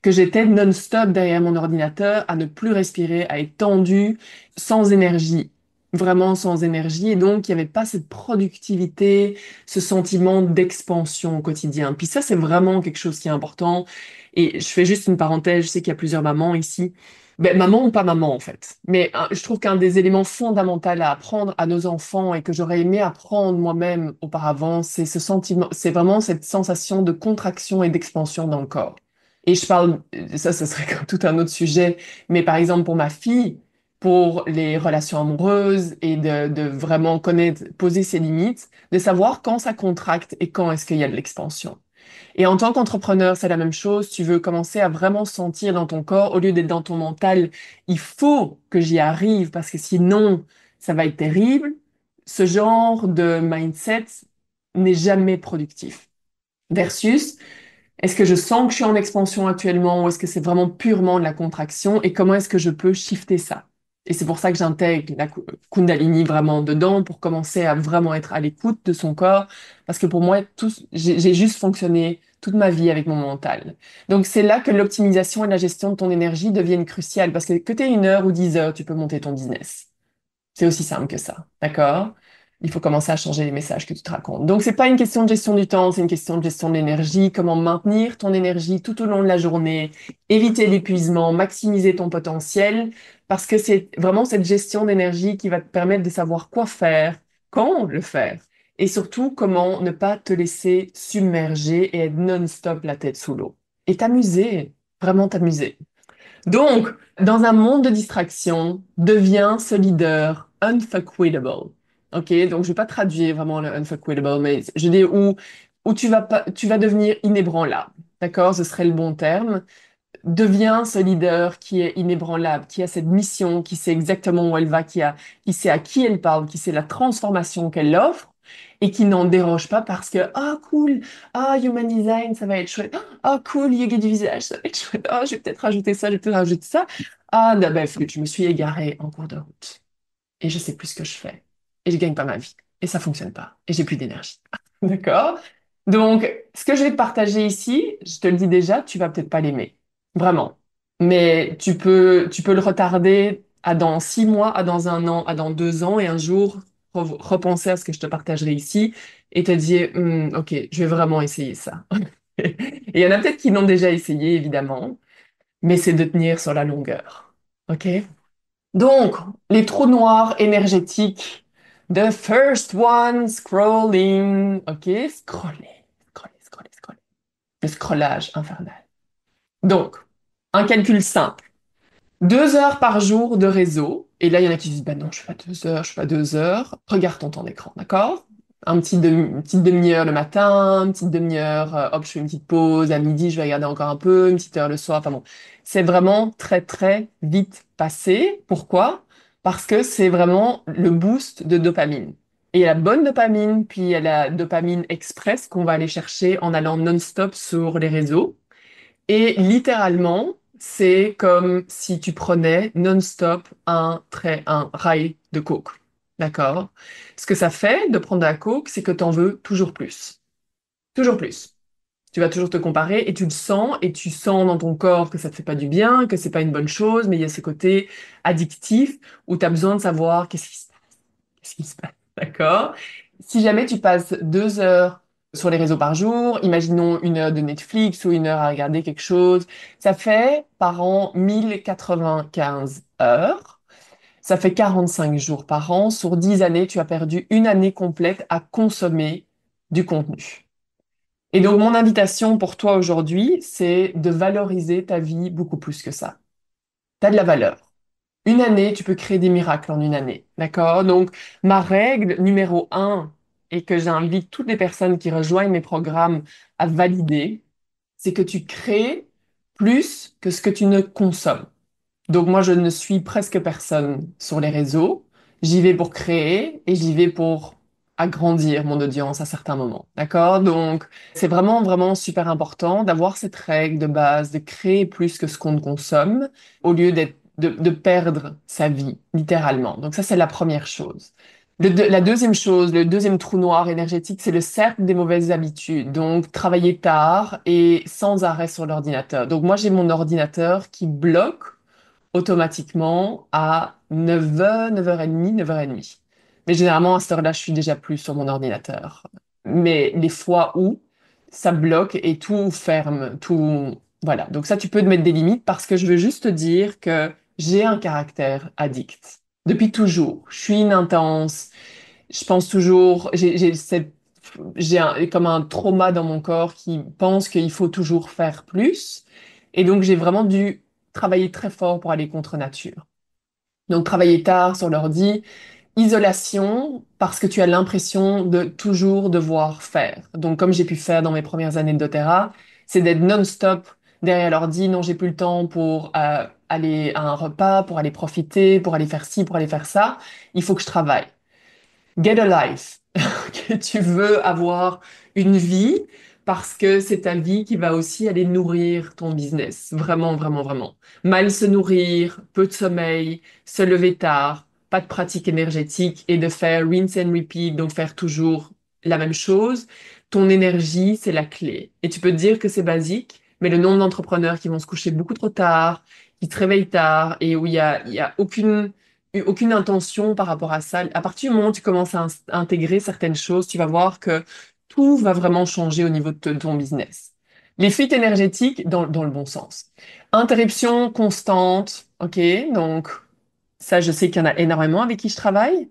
que j'étais non-stop derrière mon ordinateur à ne plus respirer, à être tendue, sans énergie, vraiment sans énergie. Et donc, il n'y avait pas cette productivité, ce sentiment d'expansion au quotidien. Puis ça, c'est vraiment quelque chose qui est important. Et je fais juste une parenthèse, je sais qu'il y a plusieurs mamans ici. Ben, maman ou pas maman, en fait. Mais je trouve qu'un des éléments fondamentaux à apprendre à nos enfants et que j'aurais aimé apprendre moi-même auparavant, c'est ce sentiment, c'est vraiment cette sensation de contraction et d'expansion dans le corps. Et je parle, ça serait comme tout un autre sujet, mais par exemple pour ma fille, pour les relations amoureuses et de vraiment connaître, poser ses limites, de savoir quand ça contracte et quand est-ce qu'il y a de l'expansion. Et en tant qu'entrepreneur, c'est la même chose. Tu veux commencer à vraiment sentir dans ton corps, au lieu d'être dans ton mental, il faut que j'y arrive parce que sinon, ça va être terrible. Ce genre de mindset n'est jamais productif. Versus, est-ce que je sens que je suis en expansion actuellement ou est-ce que c'est vraiment purement de la contraction et comment est-ce que je peux shifter ça? Et c'est pour ça que j'intègre la Kundalini vraiment dedans pour commencer à vraiment être à l'écoute de son corps parce que pour moi, j'ai juste fonctionné toute ma vie avec mon mental. Donc c'est là que l'optimisation et la gestion de ton énergie deviennent cruciales parce que tu aies 1 heure ou 10 heures, tu peux monter ton business. C'est aussi simple que ça, d'accord? Il faut commencer à changer les messages que tu te racontes. Donc, c'est pas une question de gestion du temps, c'est une question de gestion de l'énergie. Comment maintenir ton énergie tout au long de la journée, éviter l'épuisement, maximiser ton potentiel, parce que c'est vraiment cette gestion d'énergie qui va te permettre de savoir quoi faire, quand le faire, et surtout comment ne pas te laisser submerger et être non-stop la tête sous l'eau. Et t'amuser, vraiment t'amuser. Donc, dans un monde de distraction, deviens ce leader unfuckwittable. OK? Donc, je vais pas traduire vraiment le unfuckwittable, mais je dis où tu vas devenir inébranlable. D'accord? Ce serait le bon terme. Deviens ce leader qui est inébranlable, qui a cette mission, qui sait exactement où elle va, qui sait à qui elle parle, qui sait la transformation qu'elle offre et qui n'en déroge pas parce que, ah, cool, ah, human design, ça va être chouette, ah, cool, yoga du visage, ça va être chouette, ah, je vais peut-être rajouter ça, je vais peut-être rajouter ça. Ah, non, ben, flûte, je me suis égarée en cours de route et je sais plus ce que je fais et je gagne pas ma vie et ça fonctionne pas et j'ai plus d'énergie. D'accord? Donc, ce que je vais te partager ici, je te le dis déjà, tu vas peut-être pas l'aimer. Vraiment. Mais tu peux le retarder à dans 6 mois, à dans un an, à dans 2 ans, et un jour repenser à ce que je te partagerai ici et te dire, OK, je vais vraiment essayer ça. Et il y en a peut-être qui l'ont déjà essayé, évidemment, mais c'est de tenir sur la longueur. OK? Donc, les trous noirs énergétiques. The first one, scrolling. OK? Scroller, scroller, scroller, scroller. Le scrollage infernal. Donc, un calcul simple. 2 heures par jour de réseau. Et là, il y en a qui disent, bah non, je fais pas 2 heures, je fais pas 2 heures. Regarde ton temps d'écran, d'accord? Une petite demi-heure le matin, une petite demi-heure, hop, je fais une petite pause. À midi, je vais regarder encore un peu, une petite heure le soir. Enfin bon, c'est vraiment très, très vite passé. Pourquoi? Parce que c'est vraiment le boost de dopamine. Et il y a la bonne dopamine, puis il y a la dopamine express qu'on va aller chercher en allant non-stop sur les réseaux. Et littéralement, c'est comme si tu prenais non-stop un rail de coke. D'accord? Ce que ça fait de prendre de la coke, c'est que tu en veux toujours plus. Toujours plus. Tu vas toujours te comparer et tu le sens et tu sens dans ton corps que ça te fait pas du bien, que c'est pas une bonne chose, mais il y a ce côté addictif où tu as besoin de savoir qu'est-ce qui se passe, d'accord? Si jamais tu passes 2 heures sur les réseaux par jour, imaginons 1 heure de Netflix ou 1 heure à regarder quelque chose, ça fait par an 1095 heures. Ça fait 45 jours par an. Sur 10 années, tu as perdu une année complète à consommer du contenu. Et donc, mon invitation pour toi aujourd'hui, c'est de valoriser ta vie beaucoup plus que ça. Tu as de la valeur. 1 année, tu peux créer des miracles en 1 année. D'accord? Donc, ma règle numéro 1, et que j'invite toutes les personnes qui rejoignent mes programmes à valider, c'est que tu crées plus que ce que tu ne consommes. Donc, moi, je ne suis presque personne sur les réseaux. J'y vais pour créer et j'y vais pour agrandir mon audience à certains moments. D'accord? Donc, c'est vraiment, vraiment super important d'avoir cette règle de base, de créer plus que ce qu'on consomme, au lieu de perdre sa vie, littéralement. Donc, ça, c'est la première chose. La deuxième chose, le deuxième trou noir énergétique, c'est le cercle des mauvaises habitudes. Donc, travailler tard et sans arrêt sur l'ordinateur. Donc, moi, j'ai mon ordinateur qui bloque automatiquement à 9h, 9h30, 9h30. Mais généralement, à cette heure-là, je suis déjà plus sur mon ordinateur. Mais les fois où ça bloque et tout ferme, tout... Voilà. Donc ça, tu peux te mettre des limites parce que je veux juste te dire que j'ai un caractère addict. Depuis toujours. Je suis une intense. Je pense toujours... comme un trauma dans mon corps qui pense qu'il faut toujours faire plus. Et donc, j'ai vraiment dû travailler très fort pour aller contre nature. Donc travailler tard sur l'ordi, isolation parce que tu as l'impression de toujours devoir faire. Donc comme j'ai pu faire dans mes premières années de doTERRA, c'est d'être non-stop derrière l'ordi. Non, j'ai plus le temps pour aller à un repas, pour aller profiter, pour aller faire ci, pour aller faire ça. Il faut que je travaille. Get a life. Que tu veux avoir une vie parce que c'est ta vie qui va aussi aller nourrir ton business. Vraiment, vraiment, vraiment. Mal se nourrir, peu de sommeil, se lever tard, pas de pratique énergétique et de faire rinse and repeat, donc faire toujours la même chose. Ton énergie, c'est la clé. Et tu peux te dire que c'est basique, mais le nombre d'entrepreneurs qui vont se coucher beaucoup trop tard, qui se réveillent tard et où il y a aucune intention par rapport à ça. À partir du moment où tu commences à intégrer certaines choses, tu vas voir que tout va vraiment changer au niveau de ton business. Les fuites énergétiques dans le bon sens. Interruption constante, ok? Donc, ça, je sais qu'il y en a énormément avec qui je travaille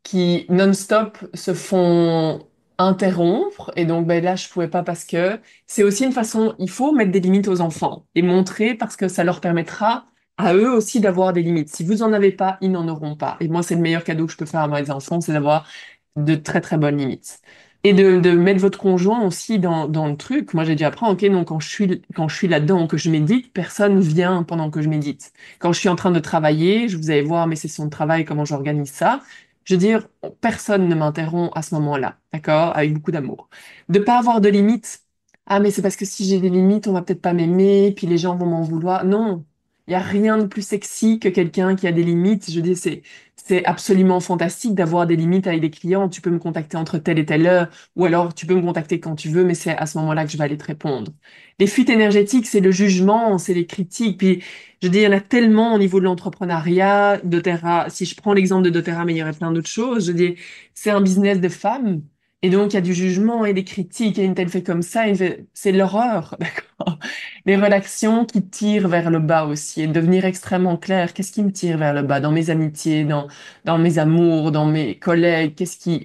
qui non-stop se font interrompre. Et donc, ben là, je pouvais pas parce que c'est aussi une façon, il faut mettre des limites aux enfants et montrer parce que ça leur permettra à eux aussi d'avoir des limites. Si vous en avez pas, ils n'en auront pas. Et moi, c'est le meilleur cadeau que je peux faire à mes enfants, c'est d'avoir de très, très bonnes limites. Et de mettre votre conjoint aussi dans le truc. Moi, j'ai dû apprendre, ok, donc quand je suis là-dedans, que je médite, personne vient pendant que je médite. Quand je suis en train de travailler, je vous allez voir mes sessions de travail, comment j'organise ça. Je veux dire, personne ne m'interrompt à ce moment-là, d'accord? Avec beaucoup d'amour. De pas avoir de limites. Ah, mais c'est parce que si j'ai des limites, on va peut-être pas m'aimer, puis les gens vont m'en vouloir. Non, il y a rien de plus sexy que quelqu'un qui a des limites. Je dis, c'est absolument fantastique d'avoir des limites avec des clients. Tu peux me contacter entre telle et telle heure, ou alors tu peux me contacter quand tu veux, mais c'est à ce moment-là que je vais aller te répondre. Les fuites énergétiques, c'est le jugement, c'est les critiques. Puis, je dis, il y en a tellement au niveau de l'entrepreneuriat, doTERRA. Si je prends l'exemple de doTERRA, mais il y aurait plein d'autres choses. Je dis, c'est un business de femmes. Et donc, il y a du jugement et des critiques. Et une telle fait comme ça, c'est l'horreur, d'accord? Les relations qui tirent vers le bas aussi. Et devenir extrêmement clair. Qu'est-ce qui me tire vers le bas dans mes amitiés, dans mes amours, dans mes collègues?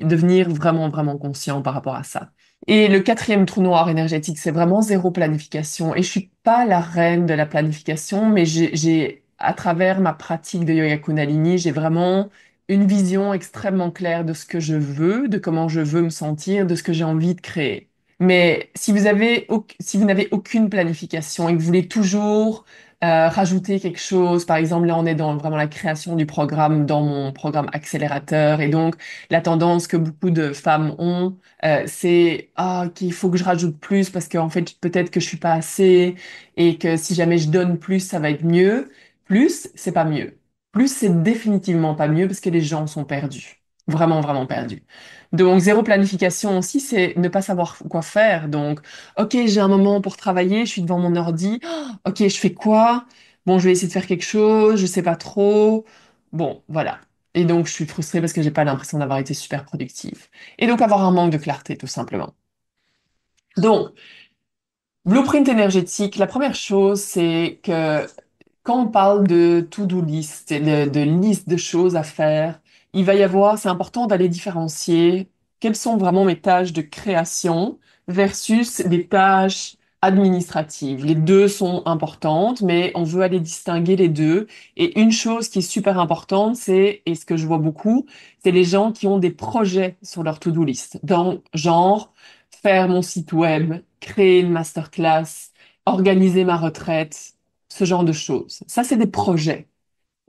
Devenir vraiment, vraiment conscient par rapport à ça. Et le quatrième trou noir énergétique, c'est vraiment zéro planification. Et je suis pas la reine de la planification, mais à travers ma pratique de yoga Kundalini, j'ai vraiment une vision extrêmement claire de ce que je veux, de comment je veux me sentir, de ce que j'ai envie de créer. Mais si vous n'avez aucune planification et que vous voulez toujours rajouter quelque chose, par exemple, là on est dans vraiment la création du programme, dans mon programme accélérateur, et donc la tendance que beaucoup de femmes ont c'est qu'il faut que je rajoute plus parce qu'en fait peut-être que je suis pas assez et que si jamais je donne plus ça va être mieux. Plus c'est pas mieux. Plus c'est définitivement pas mieux parce que les gens sont perdus. Vraiment vraiment perdus. Donc zéro planification aussi c'est ne pas savoir quoi faire. Donc ok j'ai un moment pour travailler, je suis devant mon ordi. Ok je fais quoi? Bon je vais essayer de faire quelque chose, je sais pas trop. Bon voilà. Et donc je suis frustrée parce que j'ai pas l'impression d'avoir été super productive. Et donc avoir un manque de clarté, tout simplement. Donc, blueprint énergétique, la première chose, c'est que quand on parle de to-do list, et de liste de choses à faire, il va y avoir, c'est important d'aller différencier quelles sont vraiment mes tâches de création versus des tâches administratives. Les deux sont importantes, mais on veut aller distinguer les deux. Et une chose qui est super importante, et ce que je vois beaucoup, c'est les gens qui ont des projets sur leur to-do list. Donc, genre, faire mon site web, créer une masterclass, organiser ma retraite, ce genre de choses. Ça, c'est des projets.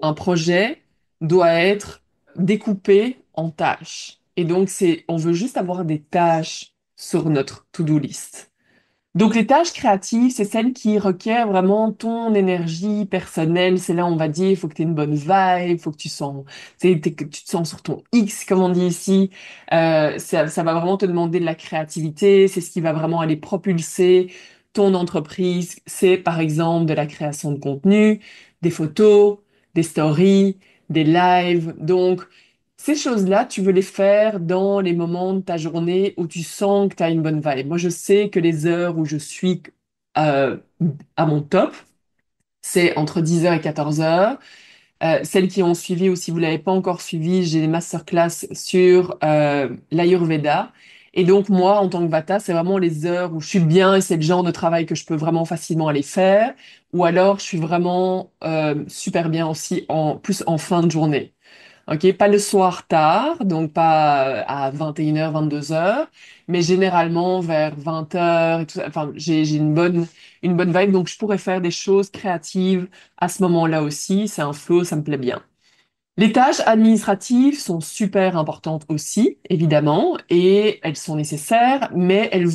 Un projet doit être découpé en tâches. Et donc, on veut juste avoir des tâches sur notre to-do list. Donc, les tâches créatives, c'est celles qui requièrent vraiment ton énergie personnelle. C'est là, on va dire, il faut que tu aies une bonne vibe, il faut que que tu te sens sur ton X, comme on dit ici. Ça va vraiment te demander de la créativité. C'est ce qui va vraiment aller propulser ton entreprise. C'est, par exemple, de la création de contenu, des photos, des stories, des lives. Donc, ces choses-là, tu veux les faire dans les moments de ta journée où tu sens que tu as une bonne vibe. Moi, je sais que les heures où je suis euh, à mon top, c'est entre 10 heures et 14 heures. Celles qui ont suivi ou si vous l'avez pas encore suivi, j'ai des masterclass sur l'Ayurveda. Et donc, moi, en tant que Vata, c'est vraiment les heures où je suis bien et c'est le genre de travail que je peux vraiment facilement aller faire. Ou alors, je suis vraiment super bien aussi plus en fin de journée. Ok, pas le soir tard, donc pas à 21h, 22h, mais généralement vers 20h et tout ça. Enfin, j'ai une bonne vibe, donc je pourrais faire des choses créatives à ce moment-là aussi. C'est un flow, ça me plaît bien. Les tâches administratives sont super importantes aussi, évidemment, et elles sont nécessaires, mais elles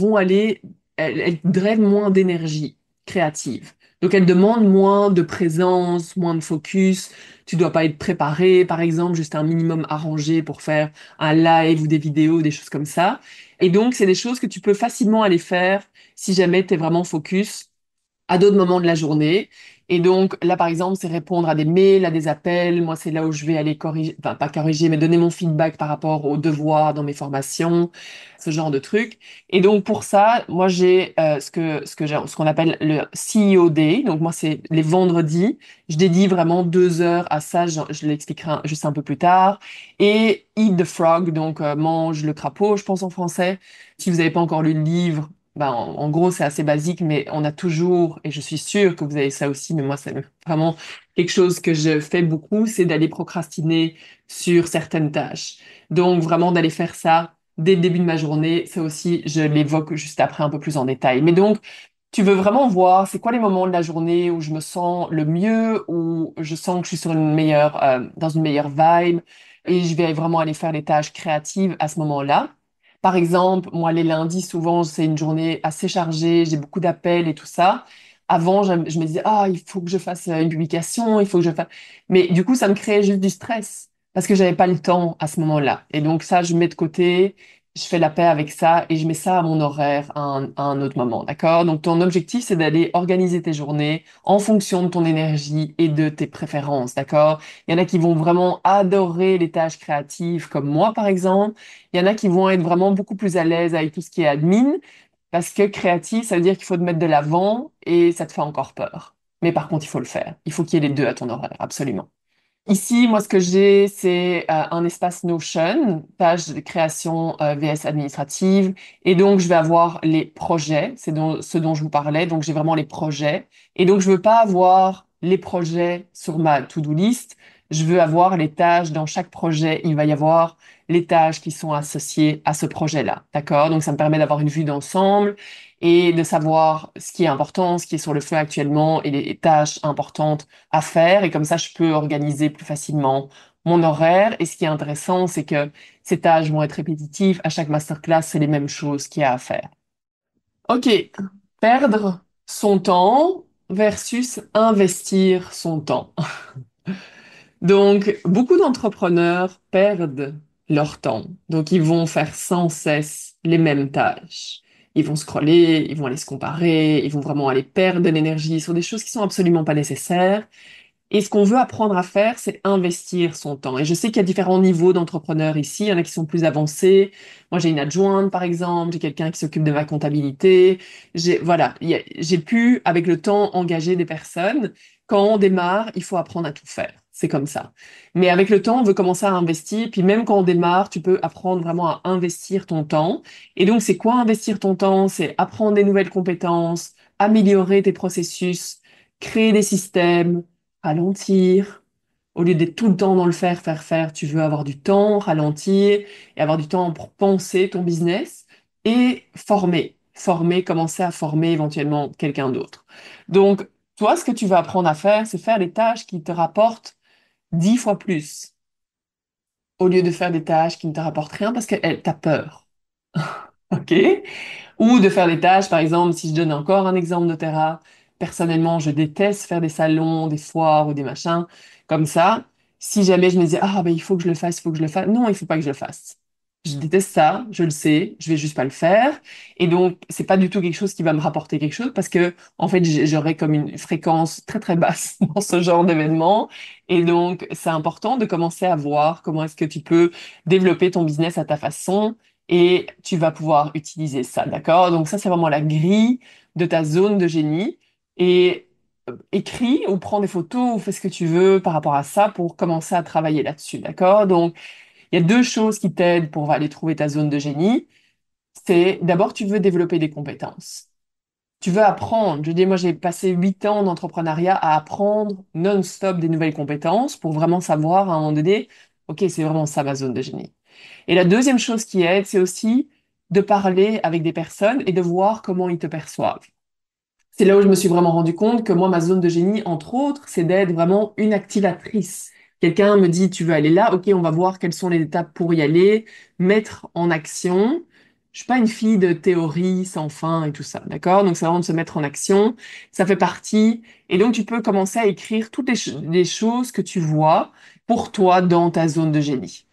drainent moins d'énergie créative. Donc elles demandent moins de présence, moins de focus. Tu dois pas être préparé, par exemple, juste un minimum arrangé pour faire un live ou des vidéos, des choses comme ça. Et donc c'est des choses que tu peux facilement aller faire si jamais tu es vraiment focus à d'autres moments de la journée. Et donc là, par exemple, c'est répondre à des mails, à des appels. Moi, c'est là où je vais aller corriger, enfin pas corriger, mais donner mon feedback par rapport aux devoirs dans mes formations, ce genre de trucs. Et donc pour ça, moi j'ai ce qu'on appelle le CEO Day. Donc moi, c'est les vendredis. Je dédie vraiment 2 heures à ça. Je l'expliquerai juste un peu plus tard. Et Eat the Frog, donc mange le crapaud, je pense en français. Si vous n'avez pas encore lu le livre, ben, en gros, c'est assez basique, mais on a toujours, et je suis sûre que vous avez ça aussi, mais moi, c'est vraiment quelque chose que je fais beaucoup, c'est d'aller procrastiner sur certaines tâches. Donc, vraiment d'aller faire ça dès le début de ma journée, ça aussi, je l'évoque juste après un peu plus en détail. Mais donc, tu veux vraiment voir, c'est quoi les moments de la journée où je me sens le mieux, où je sens que je suis sur dans une meilleure vibe, et je vais vraiment aller faire les tâches créatives à ce moment-là. Par exemple, moi, les lundis, souvent, c'est une journée assez chargée, j'ai beaucoup d'appels et tout ça. Avant, je me disais, ah, il faut que je fasse une publication, il faut que je fasse... Mais du coup, ça me créait juste du stress parce que j'avais pas le temps à ce moment-là. Et donc, ça, je mets de côté, je fais la paix avec ça et je mets ça à mon horaire à un autre moment, d'accord? Donc, ton objectif, c'est d'aller organiser tes journées en fonction de ton énergie et de tes préférences, d'accord? Il y en a qui vont vraiment adorer les tâches créatives, comme moi, par exemple. Il y en a qui vont être vraiment beaucoup plus à l'aise avec tout ce qui est admin, parce que créatif, ça veut dire qu'il faut te mettre de l'avant et ça te fait encore peur. Mais par contre, il faut le faire. Il faut qu'il y ait les deux à ton horaire, absolument. Ici, moi, ce que j'ai, c'est un espace Notion, page de création VS administrative. Et donc, je vais avoir les projets, ce dont je vous parlais. Donc, j'ai vraiment les projets. Et donc, je veux pas avoir les projets sur ma to-do list. Je veux avoir les tâches dans chaque projet. Il va y avoir les tâches qui sont associées à ce projet-là. D'accord? Donc, ça me permet d'avoir une vue d'ensemble et de savoir ce qui est important, ce qui est sur le feu actuellement et les tâches importantes à faire et comme ça, je peux organiser plus facilement mon horaire. Et ce qui est intéressant, c'est que ces tâches vont être répétitives. À chaque masterclass, c'est les mêmes choses qu'il y a à faire. OK, perdre son temps versus investir son temps. Donc, beaucoup d'entrepreneurs perdent leur temps. Donc, ils vont faire sans cesse les mêmes tâches. Ils vont scroller, ils vont aller se comparer, ils vont vraiment aller perdre de l'énergie sur des choses qui sont absolument pas nécessaires. Et ce qu'on veut apprendre à faire, c'est investir son temps. Et je sais qu'il y a différents niveaux d'entrepreneurs ici. Il y en a qui sont plus avancés. Moi, j'ai une adjointe, par exemple. J'ai quelqu'un qui s'occupe de ma comptabilité. Voilà, j'ai pu, avec le temps, engager des personnes. Quand on démarre, il faut apprendre à tout faire. C'est comme ça. Mais avec le temps, on veut commencer à investir. Puis même quand on démarre, tu peux apprendre vraiment à investir ton temps. Et donc, c'est quoi investir ton temps? C'est apprendre des nouvelles compétences, améliorer tes processus, créer des systèmes, ralentir. Au lieu d'être tout le temps dans le faire, faire, faire, tu veux avoir du temps, ralentir et avoir du temps pour penser ton business et former. Former, commencer à former éventuellement quelqu'un d'autre. Donc, toi, ce que tu vas apprendre à faire, c'est faire des tâches qui te rapportent 10 fois plus au lieu de faire des tâches qui ne te rapportent rien parce que t'as peur. OK? Ou de faire des tâches, par exemple, si je donne encore un exemple de Terra, personnellement, je déteste faire des salons, des foires ou des machins comme ça. Si jamais je me disais, ah, ben, il faut que je le fasse, il faut que je le fasse. Non, il faut pas que je le fasse. Je déteste ça, je le sais, je vais juste pas le faire. Et donc, c'est pas du tout quelque chose qui va me rapporter quelque chose parce que, en fait, j'aurais comme une fréquence très, très basse dans ce genre d'événement. Et donc, c'est important de commencer à voir comment est-ce que tu peux développer ton business à ta façon et tu vas pouvoir utiliser ça, d'accord? Donc ça, c'est vraiment la grille de ta zone de génie et écris ou prends des photos ou fais ce que tu veux par rapport à ça pour commencer à travailler là-dessus, d'accord? Donc, il y a deux choses qui t'aident pour aller trouver ta zone de génie. c'est d'abord tu veux développer des compétences. Tu veux apprendre. Je dis, moi, j'ai passé 8 ans d'entrepreneuriat à apprendre non-stop des nouvelles compétences pour vraiment savoir à un moment donné, OK, c'est vraiment ça ma zone de génie. Et la deuxième chose qui aide, c'est aussi de parler avec des personnes et de voir comment ils te perçoivent. C'est là où je me suis vraiment rendu compte que moi, ma zone de génie, entre autres, c'est d'être vraiment une activatrice. Quelqu'un me dit, tu veux aller là? OK, on va voir quelles sont les étapes pour y aller, mettre en action. Je suis pas une fille de théorie sans fin et tout ça, d'accord? Donc, c'est vraiment de se mettre en action. Ça fait partie. Et donc, tu peux commencer à écrire toutes les choses que tu vois pour toi dans ta zone de génie.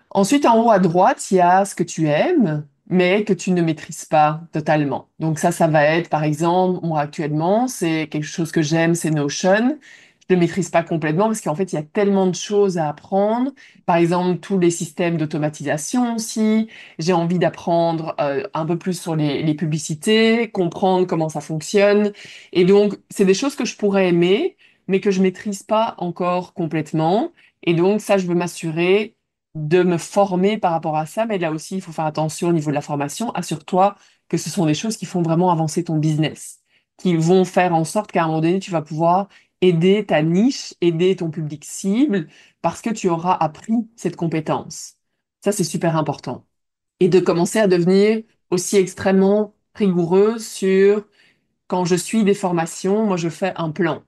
Ensuite, en haut à droite, il y a ce que tu aimes, mais que tu ne maîtrises pas totalement. Donc ça va être, par exemple, moi actuellement, c'est quelque chose que j'aime, c'est Notion. Je ne le maîtrise pas complètement parce qu'en fait, il y a tellement de choses à apprendre. Par exemple, tous les systèmes d'automatisation aussi. J'ai envie d'apprendre un peu plus sur les publicités, comprendre comment ça fonctionne. Et donc, c'est des choses que je pourrais aimer, mais que je maîtrise pas encore complètement. Et donc, ça, je veux m'assurer de me former par rapport à ça, mais là aussi, il faut faire attention au niveau de la formation. Assure-toi que ce sont des choses qui font vraiment avancer ton business, qui vont faire en sorte qu'à un moment donné, tu vas pouvoir aider ta niche, aider ton public cible, parce que tu auras appris cette compétence. Ça, c'est super important. Et de commencer à devenir aussi extrêmement rigoureuse sur quand je suis des formations, moi, je fais un plan.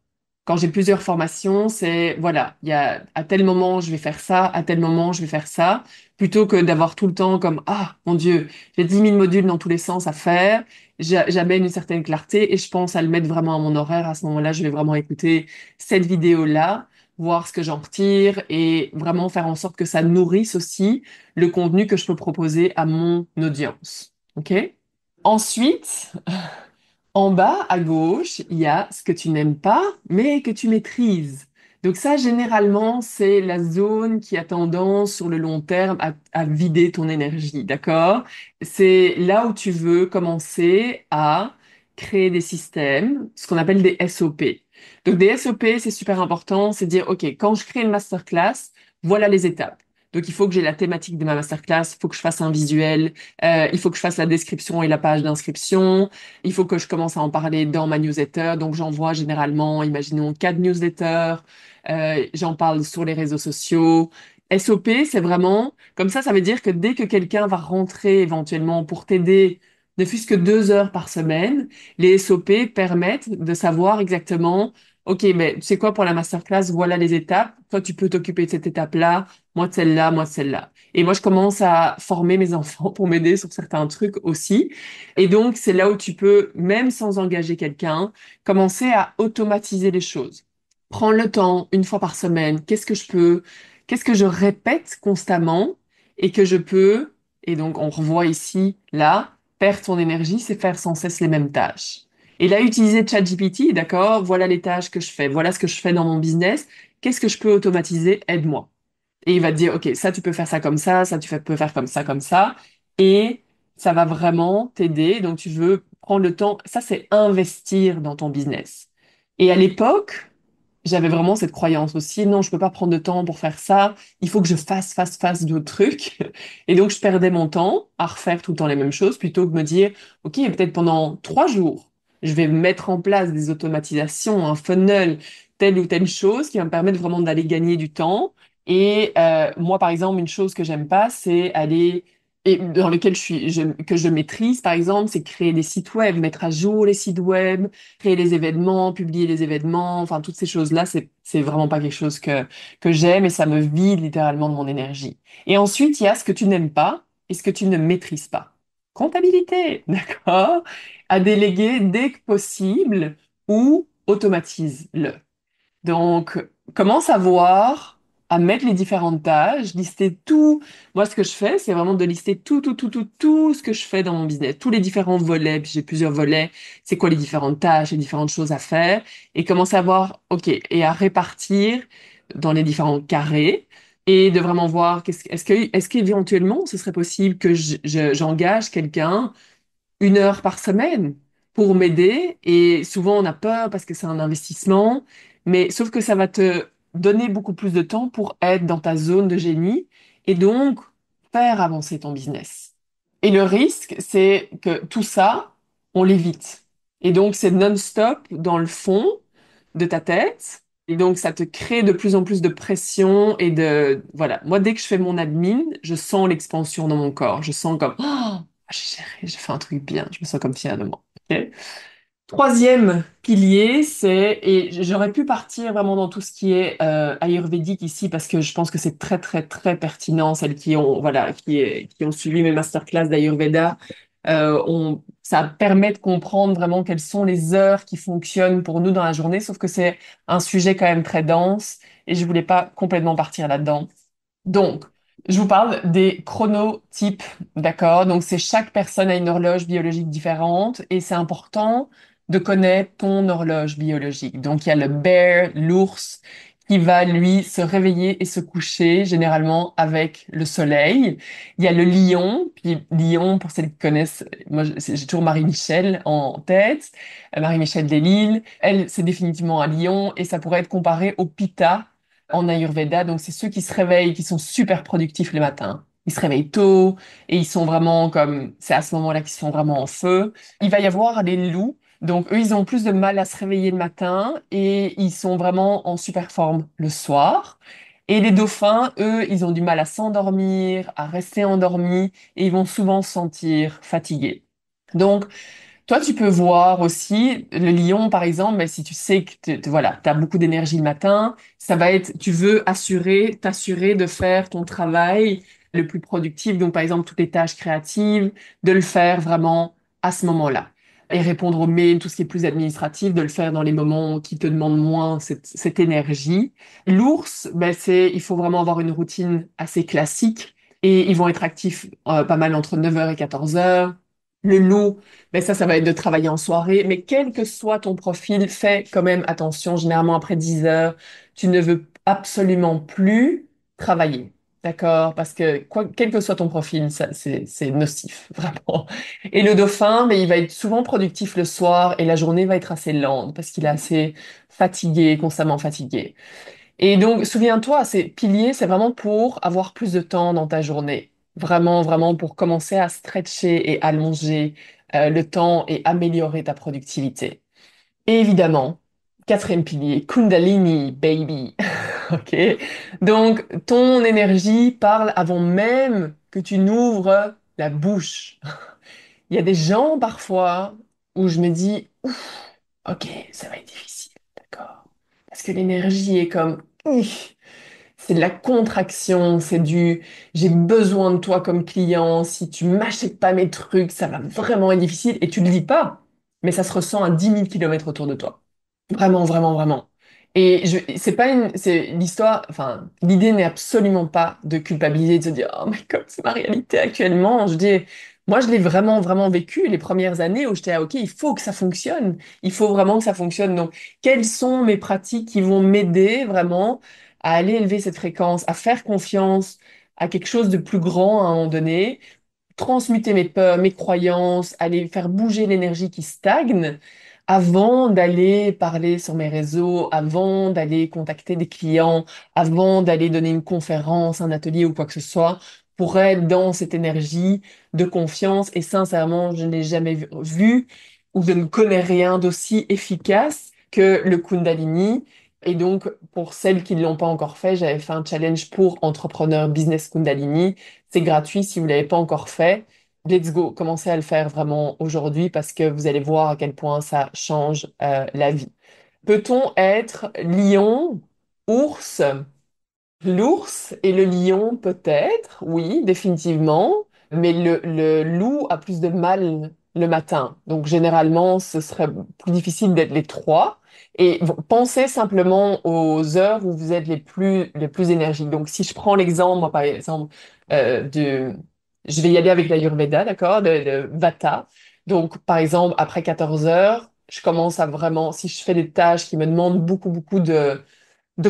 Quand j'ai plusieurs formations, c'est, voilà, il y a, à tel moment, je vais faire ça, à tel moment, je vais faire ça, plutôt que d'avoir tout le temps comme, ah, mon Dieu, j'ai 10 000 modules dans tous les sens à faire, j'amène une certaine clarté et je pense à le mettre vraiment à mon horaire. À ce moment-là, je vais vraiment écouter cette vidéo-là, voir ce que j'en retire et vraiment faire en sorte que ça nourrisse aussi le contenu que je peux proposer à mon audience. OK? Ensuite, en bas à gauche, il y a ce que tu n'aimes pas, mais que tu maîtrises. Donc ça, généralement, c'est la zone qui a tendance sur le long terme à vider ton énergie, d'accord? C'est là où tu veux commencer à créer des systèmes, ce qu'on appelle des SOP. Donc des SOP, c'est super important, c'est dire, OK, quand je crée une masterclass, voilà les étapes. Donc il faut que j'ai la thématique de ma masterclass, il faut que je fasse un visuel, il faut que je fasse la description et la page d'inscription, il faut que je commence à en parler dans ma newsletter. Donc, j'envoie généralement, imaginons, 4 newsletters. J'en parle sur les réseaux sociaux. SOP, c'est vraiment comme ça veut dire que dès que quelqu'un va rentrer éventuellement pour t'aider, ne fût-ce que 2 heures par semaine, les SOP permettent de savoir exactement, OK, mais tu sais quoi, pour la masterclass, voilà les étapes. Toi, tu peux t'occuper de cette étape-là, moi de celle-là, moi de celle-là. Et moi, je commence à former mes enfants pour m'aider sur certains trucs aussi. Et donc, c'est là où tu peux, même sans engager quelqu'un, commencer à automatiser les choses. Prendre le temps, une fois par semaine, qu'est-ce que je répète constamment et que je peux, et donc on revoit ici, là, perdre ton énergie, c'est faire sans cesse les mêmes tâches. Et là, utiliser ChatGPT, d'accord, voilà les tâches que je fais, voilà ce que je fais dans mon business, qu'est-ce que je peux automatiser, aide-moi. Et il va te dire, OK, ça, tu peux faire ça comme ça peux faire comme ça, comme ça. Et ça va vraiment t'aider. Donc, tu veux prendre le temps. Ça, c'est investir dans ton business. Et à l'époque, j'avais vraiment cette croyance aussi. Non, je peux pas prendre de temps pour faire ça. Il faut que je fasse d'autres trucs. Et donc, je perdais mon temps à refaire tout le temps les mêmes choses plutôt que de me dire, OK, peut-être pendant 3 jours, je vais mettre en place des automatisations, un funnel, telle ou telle chose qui va me permettre vraiment d'aller gagner du temps. Et moi, par exemple, une chose que j'aime pas, c'est aller et dans lequel que je maîtrise, par exemple, c'est créer des sites web, mettre à jour les sites web, créer les événements, publier les événements, enfin toutes ces choses-là, c'est vraiment pas quelque chose que j'aime et ça me vide littéralement de mon énergie. Et ensuite, il y a ce que tu n'aimes pas et ce que tu ne maîtrises pas. Comptabilité, d'accord? À déléguer dès que possible ou automatise-le. Donc, comment savoir à mettre les différentes tâches, lister tout. Moi, ce que je fais, c'est vraiment de lister tout ce que je fais dans mon business, tous les différents volets. Puis j'ai plusieurs volets. C'est quoi les différentes tâches, les différentes choses à faire, et commencer à voir, OK, et à répartir dans les différents carrés. Et de vraiment voir est-ce qu'éventuellement ce serait possible que j'engage quelqu'un 1 heure par semaine pour m'aider. Et souvent, on a peur parce que c'est un investissement, mais sauf que ça va te donner beaucoup plus de temps pour être dans ta zone de génie et donc faire avancer ton business. Et le risque, c'est que tout ça, on l'évite. Et donc, c'est non-stop dans le fond de ta tête. Et donc, ça te crée de plus en plus de pression et de... Voilà. Moi, dès que je fais mon admin, je sens l'expansion dans mon corps. Je sens comme, oh, j'ai géré, j'ai fait un truc bien. Je me sens comme fière de moi. Ok. Troisième pilier, et j'aurais pu partir vraiment dans tout ce qui est ayurvédique ici parce que je pense que c'est très très très pertinent. Celles qui ont voilà qui ont suivi mes masterclass d'Ayurveda, ça permet de comprendre vraiment quelles sont les heures qui fonctionnent pour nous dans la journée. Sauf que c'est un sujet quand même très dense et je voulais pas complètement partir là-dedans. Donc, je vous parle des chronotypes, d'accord? Donc, c'est chaque personne a une horloge biologique différente et c'est important de connaître ton horloge biologique. Donc, il y a le bear, l'ours, qui va, lui, se réveiller et se coucher, généralement avec le soleil. Il y a le lion, puis lion, pour celles qui connaissent, moi, j'ai toujours Marie-Michel en tête, Marie-Michel Delisle. Elle, c'est définitivement un lion et ça pourrait être comparé au pitta en Ayurveda. Donc, c'est ceux qui se réveillent, qui sont super productifs le matin. Ils se réveillent tôt et ils sont vraiment comme, c'est à ce moment-là qu'ils sont vraiment en feu. Il va y avoir les loups. Donc, eux, ils ont plus de mal à se réveiller le matin et ils sont vraiment en super forme le soir. Et les dauphins, eux, ils ont du mal à s'endormir, à rester endormis et ils vont souvent se sentir fatigués. Donc, toi, tu peux voir aussi le lion, par exemple, mais si tu sais que voilà, tu as beaucoup d'énergie le matin, ça va être, tu veux t'assurer de faire ton travail le plus productif. Donc, par exemple, toutes les tâches créatives, de le faire vraiment à ce moment-là. Et répondre aux mails, tout ce qui est plus administratif, de le faire dans les moments qui te demandent moins cette énergie. L'ours, ben, il faut vraiment avoir une routine assez classique et ils vont être actifs pas mal entre 9 heures et 14 heures. Le loup, mais ça va être de travailler en soirée. Mais quel que soit ton profil, fais quand même attention. Généralement, après 10 heures, tu ne veux absolument plus travailler. D'accord? Parce que quel que soit ton profil, ça, c'est nocif, vraiment. Et le dauphin, mais il va être souvent productif le soir et la journée va être assez lente parce qu'il est assez fatigué, constamment fatigué. Et donc, souviens-toi, ces piliers, c'est vraiment pour avoir plus de temps dans ta journée. Vraiment, vraiment pour commencer à stretcher et allonger le temps et améliorer ta productivité. Et évidemment, quatrième pilier, Kundalini, baby. OK? Donc, ton énergie parle avant même que tu n'ouvres la bouche. Il y a des gens parfois où je me dis, OK, ça va être difficile, d'accord? Parce que l'énergie est comme, c'est de la contraction, c'est du j'ai besoin de toi comme client, si tu m'achètes pas mes trucs, ça va vraiment être difficile et tu ne le dis pas, mais ça se ressent à 10 000 kilomètres autour de toi. Vraiment, vraiment, vraiment. Et c'est pas c'est l'histoire, enfin, l'idée n'est absolument pas de culpabiliser, de se dire, oh my God, c'est ma réalité actuellement. Je dis, moi, je l'ai vraiment, vraiment vécu les premières années où j'étais, ah, OK, il faut que ça fonctionne. Il faut vraiment que ça fonctionne. Donc, quelles sont mes pratiques qui vont m'aider vraiment à aller élever cette fréquence, à faire confiance à quelque chose de plus grand à un moment donné, transmuter mes peurs, mes croyances, aller faire bouger l'énergie qui stagne avant d'aller parler sur mes réseaux, avant d'aller contacter des clients, avant d'aller donner une conférence, un atelier ou quoi que ce soit, pour être dans cette énergie de confiance. Et sincèrement, je n'ai jamais vu ou je ne connais rien d'aussi efficace que le Kundalini. Et donc, pour celles qui ne l'ont pas encore fait, j'avais fait un challenge pour entrepreneurs business Kundalini. C'est gratuit si vous l'avez pas encore fait. Let's go, commencez à le faire vraiment aujourd'hui parce que vous allez voir à quel point ça change la vie. Peut-on être lion, ours? L'ours et le lion, peut-être, oui, définitivement, mais le loup a plus de mal le matin. Donc, généralement, ce serait plus difficile d'être les trois. Et pensez simplement aux heures où vous êtes les plus énergiques. Donc, si je prends l'exemple, moi, par exemple, je vais y aller avec l'Ayurveda, d'accord, de Vata. Donc, par exemple, après 14 heures, je commence à vraiment, si je fais des tâches qui me demandent beaucoup, beaucoup de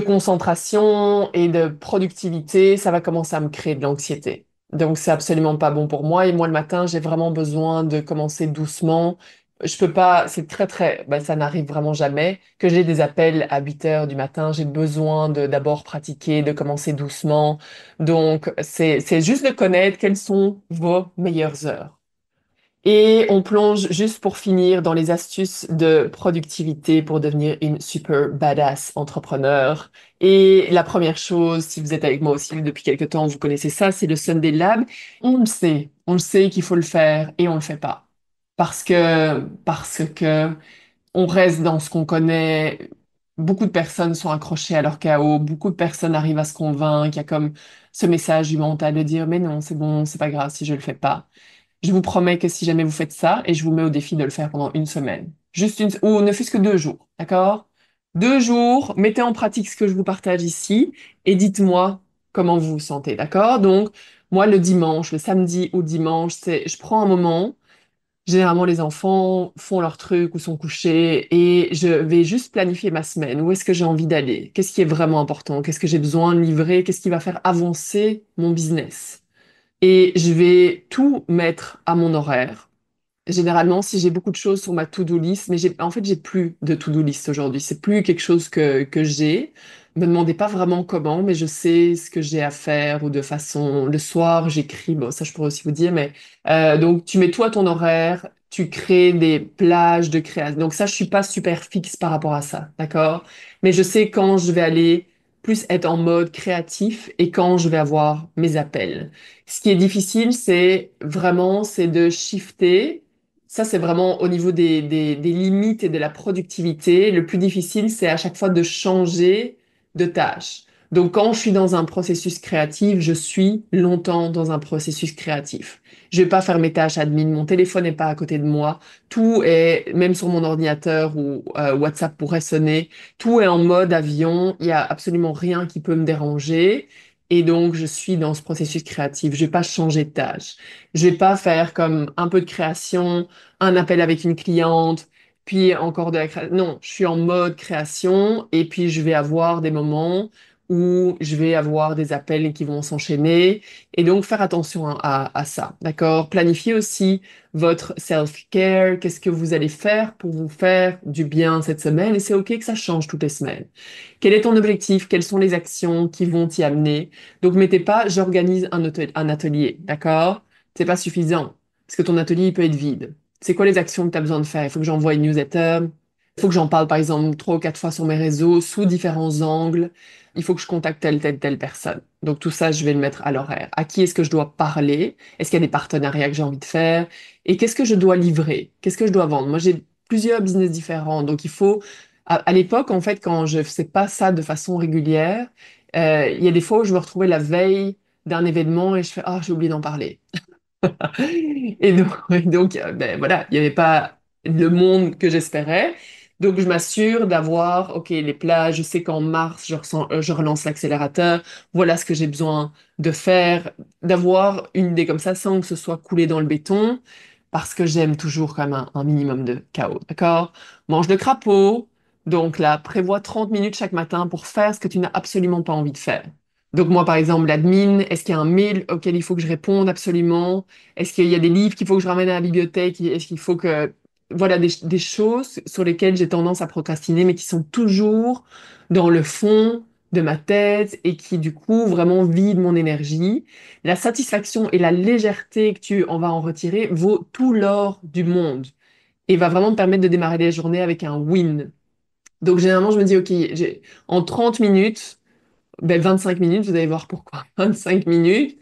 concentration et de productivité, ça va commencer à me créer de l'anxiété. Donc, c'est absolument pas bon pour moi. Et moi, le matin, j'ai vraiment besoin de commencer doucement. je peux pas, c'est très très, bah, ça n'arrive vraiment jamais que j'ai des appels à 8 heures du matin. J'ai besoin de d'abord pratiquer, de commencer doucement. Donc, c'est juste de connaître quelles sont vos meilleures heures. Et on plonge juste pour finir dans les astuces de productivité pour devenir une super badass entrepreneur. Et la première chose, si vous êtes avec moi aussi depuis quelque temps, vous connaissez ça, c'est le Sunday Lab. On le sait qu'il faut le faire et on le fait pas. Parce que on reste dans ce qu'on connaît. Beaucoup de personnes sont accrochées à leur chaos. Beaucoup de personnes arrivent à se convaincre. Il y a comme ce message du mental de dire, mais non, c'est bon, c'est pas grave si je le fais pas. Je vous promets que si jamais vous faites ça, et je vous mets au défi de le faire pendant une semaine, ou ne fût-ce que 2 jours, d'accord? 2 jours, mettez en pratique ce que je vous partage ici et dites-moi comment vous vous sentez, d'accord? Donc, moi, le dimanche, le samedi ou dimanche, je prends un moment. Généralement, les enfants font leur truc ou sont couchés et je vais juste planifier ma semaine. Où est-ce que j'ai envie d'aller? Qu'est-ce qui est vraiment important? Qu'est-ce que j'ai besoin de livrer? Qu'est-ce qui va faire avancer mon business? Et je vais tout mettre à mon horaire. Généralement, si j'ai beaucoup de choses sur ma to-do list, mais en fait, j'ai plus de to-do list aujourd'hui. C'est plus quelque chose que j'ai. Me demandez pas vraiment comment, mais je sais ce que j'ai à faire ou de façon. Le soir, j'écris. Bon, ça, je pourrais aussi vous dire, mais donc tu mets tout à ton horaire. Tu crées des plages de création. Donc ça, je suis pas super fixe par rapport à ça, d'accord? Mais je sais quand je vais aller plus être en mode créatif et quand je vais avoir mes appels. Ce qui est difficile, c'est de shifter. Ça, c'est vraiment au niveau des limites et de la productivité. Le plus difficile, c'est à chaque fois de changer de tâche. Donc, quand je suis dans un processus créatif, je suis longtemps dans un processus créatif. Je vais pas faire mes tâches admin. Mon téléphone n'est pas à côté de moi. Tout est, même sur mon ordinateur ou WhatsApp pourrait sonner, tout est en mode avion. Il y a absolument rien qui peut me déranger. Et donc, je suis dans ce processus créatif. Je vais pas changer de tâche. Je vais pas faire comme un peu de création, un appel avec une cliente, puis encore de la création. Non, je suis en mode création et puis je vais avoir des moments où je vais avoir des appels qui vont s'enchaîner. Et donc, faire attention à ça. D'accord? Planifiez aussi votre self-care. Qu'est-ce que vous allez faire pour vous faire du bien cette semaine? Et c'est OK que ça change toutes les semaines. Quel est ton objectif? Quelles sont les actions qui vont t'y amener? Donc, mettez pas, j'organise un atelier, d'accord? C'est pas suffisant, parce que ton atelier, il peut être vide. C'est quoi les actions que tu as besoin de faire? Il faut que j'envoie une newsletter. Il faut que j'en parle, par exemple, 3 ou 4 fois sur mes réseaux, sous différents angles. Il faut que je contacte telle personne. Donc, tout ça, je vais le mettre à l'horaire. À qui est-ce que je dois parler? Est-ce qu'il y a des partenariats que j'ai envie de faire? Et qu'est-ce que je dois livrer? Qu'est-ce que je dois vendre? Moi, j'ai plusieurs business différents. Donc, il faut à l'époque, en fait, quand je faisais pas ça de façon régulière, il y a des fois où je me retrouvais la veille d'un événement et je fais, ah, j'ai oublié d'en parler. Ben, voilà, il n'y avait pas le monde que j'espérais. Donc, je m'assure d'avoir, OK, les plats, je sais qu'en mars, je relance l'accélérateur. Voilà ce que j'ai besoin de faire, d'avoir une idée comme ça sans que ce soit coulé dans le béton, parce que j'aime toujours quand même un minimum de chaos, d'accord? Mange de crapaud. Donc là, prévois 30 minutes chaque matin pour faire ce que tu n'as absolument pas envie de faire. Donc moi, par exemple, l'admin, est-ce qu'il y a un mail auquel il faut que je réponde absolument? Est-ce qu'il y a des livres qu'il faut que je ramène à la bibliothèque? Est-ce qu'il faut que... Voilà, des choses sur lesquelles j'ai tendance à procrastiner, mais qui sont toujours dans le fond de ma tête et qui, du coup, vraiment vident mon énergie. La satisfaction et la légèreté que tu en vas en retirer vaut tout l'or du monde et va vraiment te permettre de démarrer les journées avec un win. Donc, généralement, je me dis, OK, en 30 minutes, ben 25 minutes, vous allez voir pourquoi. 25 minutes,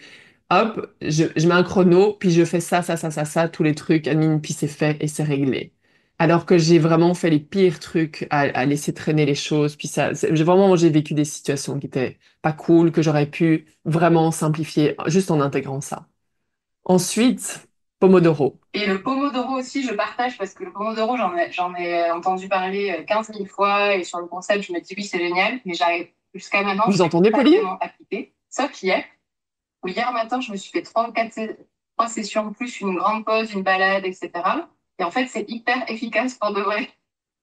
hop, je mets un chrono, puis je fais ça, tous les trucs, admin, puis c'est fait et c'est réglé. Alors que j'ai vraiment fait les pires trucs à laisser traîner les choses, puis ça, j'ai vécu des situations qui étaient pas cool, que j'aurais pu vraiment simplifier juste en intégrant ça. Ensuite, Pomodoro. Et le Pomodoro aussi, je partage parce que le Pomodoro, j'en ai entendu parler 15 000 fois et sur le concept, je me dis oui, c'est génial, mais j'arrive jusqu'à maintenant, je Vous n'ai entendez, pas Pauline? vraiment appliqué. Sauf hier, où hier matin, je me suis fait 3 sessions, plus une grande pause, une balade, etc. Et en fait, c'est hyper efficace pour de vrai.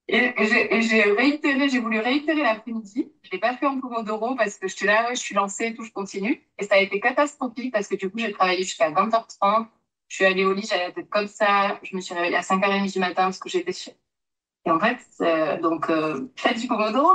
J'ai voulu réitérer l'après-midi. Je l'ai pas fait en Pomodoro parce que j'étais là, ouais, je suis lancée et tout, je continue. Et ça a été catastrophique parce que du coup, j'ai travaillé jusqu'à 20h30. Je suis allée au lit, j'avais la tête comme ça. Je me suis réveillée à 5h30 du matin parce que j'étais chez. Et en fait, faites du Pomodoro.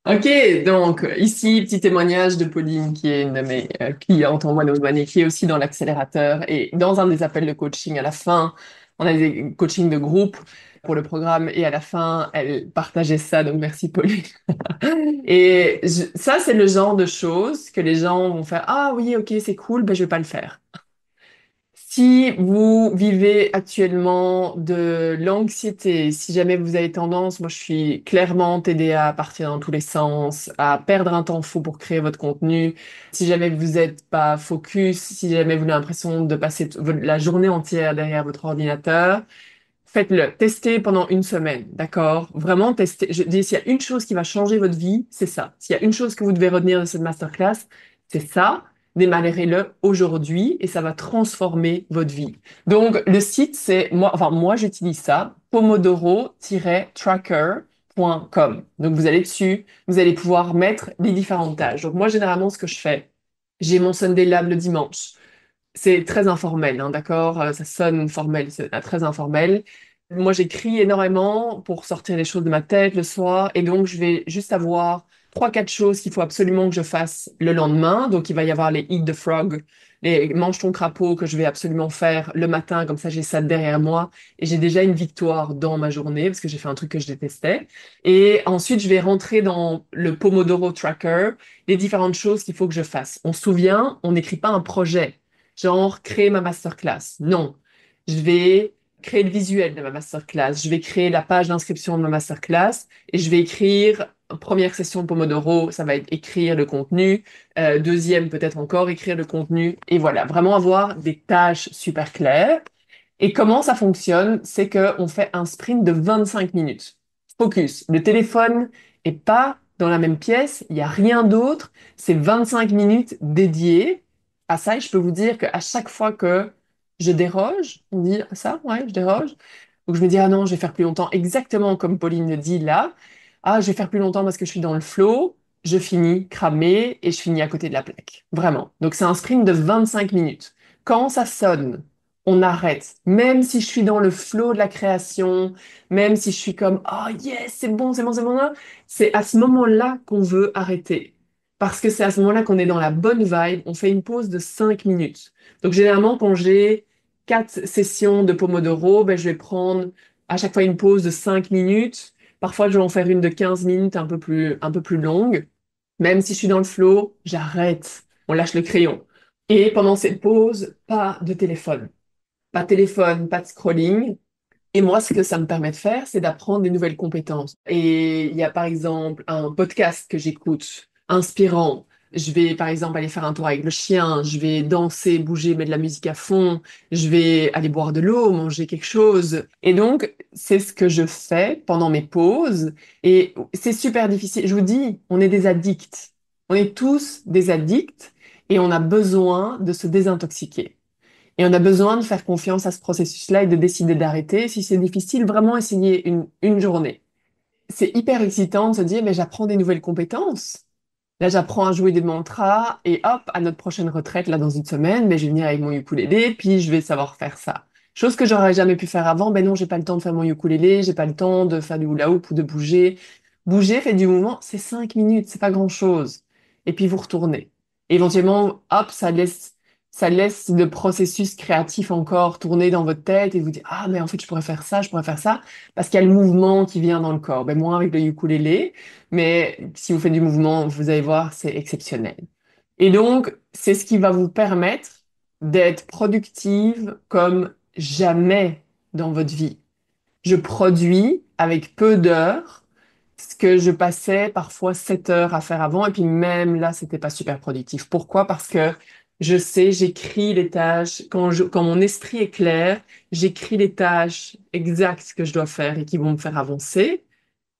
Ok, donc ici, petit témoignage de Pauline, qui est une de mes clientes en one-on-one et qui est aussi dans l'accélérateur. Et dans un des appels de coaching, à la fin, on a des coachings de groupe pour le programme et à la fin, elle partageait ça, donc merci Pauline. Ça, c'est le genre de choses que les gens vont faire. Ah oui, ok, c'est cool, ben je vais pas le faire. Si vous vivez actuellement de l'anxiété, si jamais vous avez tendance, moi je suis clairement TDA à partir dans tous les sens, à perdre un temps fou pour créer votre contenu, si jamais vous n'êtes pas focus, si jamais vous avez l'impression de passer la journée entière derrière votre ordinateur, faites-le. Testez pendant une semaine, d'accord? Vraiment testez. Je dis, s'il y a une chose qui va changer votre vie, c'est ça. S'il y a une chose que vous devez retenir de cette masterclass, c'est ça. Démarrez-le aujourd'hui et ça va transformer votre vie. Donc, le site, c'est, moi, j'utilise ça, pomodoro-tracker.com. Donc, vous allez dessus, vous allez pouvoir mettre les différentes tâches. Donc, moi, généralement, ce que je fais, j'ai mon Sunday Lab le dimanche. C'est très informel, hein, d'accord? Ça sonne formel, c'est très informel. Moi, j'écris énormément pour sortir les choses de ma tête le soir, et donc je vais juste avoir trois, quatre choses qu'il faut absolument que je fasse le lendemain. Donc, il va y avoir les Eat the Frog, les mange ton crapaud que je vais absolument faire le matin, comme ça j'ai ça derrière moi, et j'ai déjà une victoire dans ma journée parce que j'ai fait un truc que je détestais. Et ensuite, je vais rentrer dans le Pomodoro Tracker, les différentes choses qu'il faut que je fasse. On se souvient, on n'écrit pas un projet genre créer ma masterclass. Non, je vais créer le visuel de ma masterclass, je vais créer la page d'inscription de ma masterclass et je vais écrire première session Pomodoro, ça va être écrire le contenu, deuxième peut-être encore écrire le contenu et voilà, vraiment avoir des tâches super claires. Et comment ça fonctionne, c'est que on fait un sprint de 25 minutes. Focus. Le téléphone est pas dans la même pièce, il n'y a rien d'autre. C'est 25 minutes dédiées à ça. Et je peux vous dire qu'à chaque fois que je déroge, on dit ça, ouais, je déroge. Donc je me dis, ah non, je vais faire plus longtemps. Exactement comme Pauline le dit là. Ah, je vais faire plus longtemps parce que je suis dans le flow. Je finis cramé et je finis à côté de la plaque. Vraiment. Donc c'est un sprint de 25 minutes. Quand ça sonne, on arrête. Même si je suis dans le flow de la création, même si je suis comme, oh yes, c'est bon, c'est bon, c'est bon, là, c'est à ce moment-là qu'on veut arrêter. Parce que c'est à ce moment-là qu'on est dans la bonne vibe, on fait une pause de 5 minutes. Donc généralement, quand j'ai 4 sessions de Pomodoro, ben, je vais prendre à chaque fois une pause de 5 minutes. Parfois, je vais en faire une de 15 minutes un peu plus longue. Même si je suis dans le flow, j'arrête. On lâche le crayon. Et pendant cette pause, pas de téléphone. Pas de téléphone, pas de scrolling. Et moi, ce que ça me permet de faire, c'est d'apprendre des nouvelles compétences. Et il y a par exemple un podcast que j'écoute, inspirant. Je vais par exemple aller faire un tour avec le chien, je vais danser, bouger, mettre de la musique à fond, je vais aller boire de l'eau, manger quelque chose. Et donc, c'est ce que je fais pendant mes pauses. Et c'est super difficile. Je vous dis, on est des addicts. On est tous des addicts et on a besoin de se désintoxiquer. Et on a besoin de faire confiance à ce processus-là et de décider d'arrêter. Si c'est difficile, vraiment essayer une journée. C'est hyper excitant de se dire, mais j'apprends des nouvelles compétences. Là, j'apprends à jouer des mantras et hop, à notre prochaine retraite, là, dans une semaine, mais je vais venir avec mon ukulélé, puis je vais savoir faire ça. Chose que j'aurais jamais pu faire avant. Ben non, j'ai pas le temps de faire mon ukulélé, j'ai pas le temps de faire du hula hoop ou de bouger. Bouger, fait du mouvement, c'est 5 minutes, c'est pas grand-chose. Et puis vous retournez. Et éventuellement, hop, ça laisse le processus créatif encore tourner dans votre tête et vous dire, ah, mais en fait, je pourrais faire ça, parce qu'il y a le mouvement qui vient dans le corps. Ben, moi, avec le ukulélé, mais si vous faites du mouvement, vous allez voir, c'est exceptionnel. Et donc, c'est ce qui va vous permettre d'être productive comme jamais dans votre vie. Je produis avec peu d'heures ce que je passais parfois 7 heures à faire avant, et puis même là, c'était pas super productif. Pourquoi? Parce que je sais, j'écris les tâches, quand mon esprit est clair, j'écris les tâches exactes que je dois faire et qui vont me faire avancer.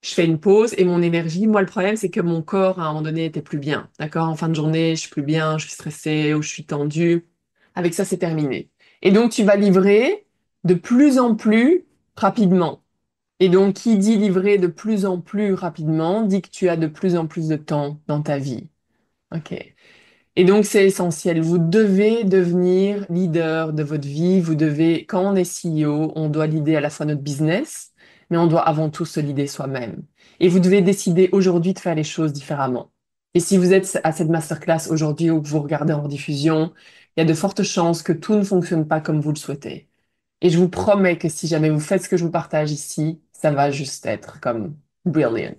Je fais une pause et mon énergie, moi, le problème, c'est que mon corps, à un moment donné, était plus bien. D'accord? En fin de journée, je suis plus bien, je suis stressée ou je suis tendue. Avec ça, c'est terminé. Et donc, tu vas livrer de plus en plus rapidement. Et donc, qui dit livrer de plus en plus rapidement, dit que tu as de plus en plus de temps dans ta vie. OK. Et donc, c'est essentiel. Vous devez devenir leader de votre vie. Vous devez, quand on est CEO, on doit leader à la fois notre business, mais on doit avant tout se leader soi-même. Et vous devez décider aujourd'hui de faire les choses différemment. Et si vous êtes à cette masterclass aujourd'hui ou que vous regardez en rediffusion, il y a de fortes chances que tout ne fonctionne pas comme vous le souhaitez. Et je vous promets que si jamais vous faites ce que je vous partage ici, ça va juste être comme brilliant.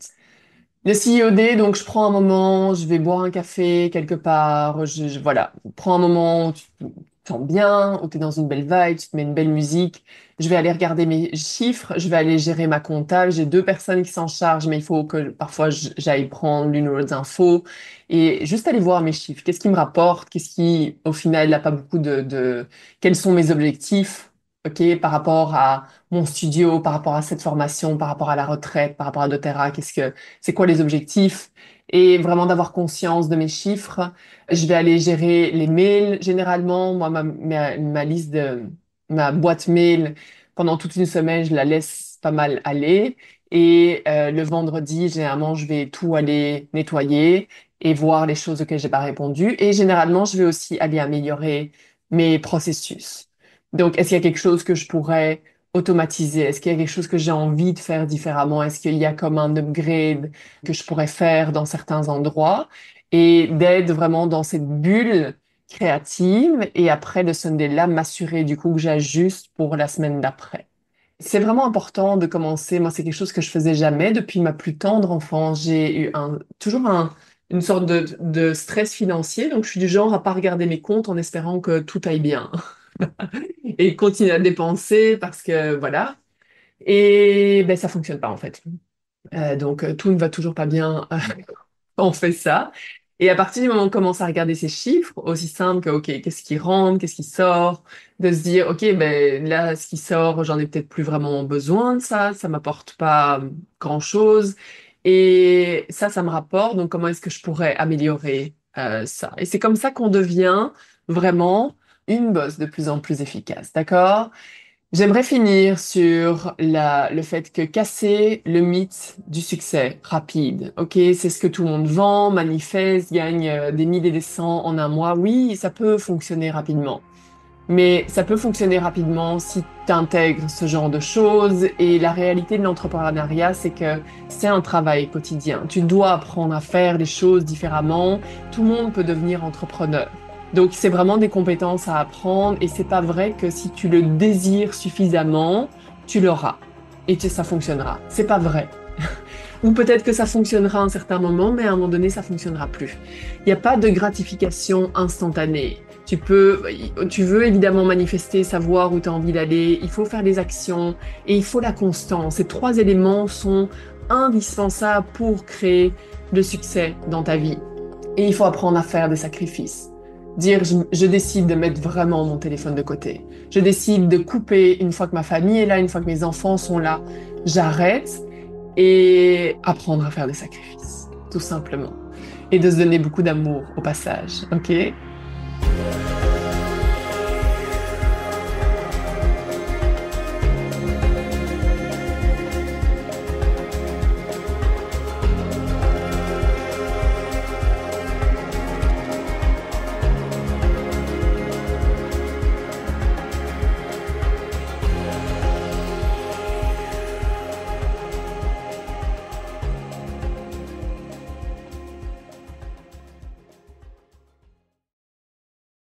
Le CIOD, donc je prends un moment, je vais boire un café quelque part, voilà, prends un moment où tu te sens bien, où tu es dans une belle vibe, tu te mets une belle musique, je vais aller regarder mes chiffres, je vais aller gérer ma compta, j'ai deux personnes qui s'en chargent, mais il faut que parfois j'aille prendre l'une ou l'autre info et juste aller voir mes chiffres, qu'est-ce qui me rapporte, qu'est-ce qui au final n'a pas beaucoup quels sont mes objectifs, ok, par rapport à mon studio, par rapport à cette formation, par rapport à la retraite, par rapport à doTERRA, c'est quoi les objectifs et vraiment d'avoir conscience de mes chiffres. Je vais aller gérer les mails généralement. Moi, ma liste ma boîte mail, pendant toute une semaine, je la laisse pas mal aller. Et le vendredi, généralement, je vais tout aller nettoyer et voir les choses auxquelles j'ai pas répondu. Et généralement, je vais aussi aller améliorer mes processus. Donc, est-ce qu'il y a quelque chose que je pourrais automatiser? Est-ce qu'il y a quelque chose que j'ai envie de faire différemment? Est-ce qu'il y a comme un upgrade que je pourrais faire dans certains endroits? Et d'être vraiment dans cette bulle créative et après de Sunday-là, m'assurer du coup que j'ajuste pour la semaine d'après. C'est vraiment important de commencer. Moi, c'est quelque chose que je faisais jamais depuis ma plus tendre enfance. J'ai eu toujours une sorte de stress financier. Donc, je suis du genre à pas regarder mes comptes en espérant que tout aille bien et continuer à dépenser parce que voilà. Et ben ça fonctionne pas en fait. Donc tout ne va toujours pas bien quand on fait ça. Et à partir du moment où on commence à regarder ces chiffres, aussi simple que ok, qu'est-ce qui rentre, qu'est-ce qui sort, de se dire ok, ben là ce qui sort, j'en ai peut-être plus vraiment besoin de ça m'apporte pas grand-chose. Et ça me rapporte. Donc comment est-ce que je pourrais améliorer ça? Et c'est comme ça qu'on devient vraiment une boss de plus en plus efficace, d'accord? J'aimerais finir sur le fait que casser le mythe du succès rapide, ok, c'est ce que tout le monde vend, manifeste, gagne des milliers et des cents en un mois. Oui, ça peut fonctionner rapidement. Mais ça peut fonctionner rapidement si tu intègres ce genre de choses. Et la réalité de l'entrepreneuriat, c'est que c'est un travail quotidien. Tu dois apprendre à faire les choses différemment. Tout le monde peut devenir entrepreneur. Donc, c'est vraiment des compétences à apprendre. Et c'est pas vrai que si tu le désires suffisamment, tu l'auras. Et ça fonctionnera. C'est pas vrai. Ou peut-être que ça fonctionnera à un certain moment, mais à un moment donné, ça fonctionnera plus. Il n'y a pas de gratification instantanée. Tu veux évidemment manifester, savoir où tu as envie d'aller, il faut faire des actions et il faut la constance. Ces trois éléments sont indispensables pour créer le succès dans ta vie. Et il faut apprendre à faire des sacrifices. Dire, je décide de mettre vraiment mon téléphone de côté. Je décide de couper une fois que ma famille est là, une fois que mes enfants sont là. J'arrête et apprendre à faire des sacrifices, tout simplement. Et de se donner beaucoup d'amour au passage, ok?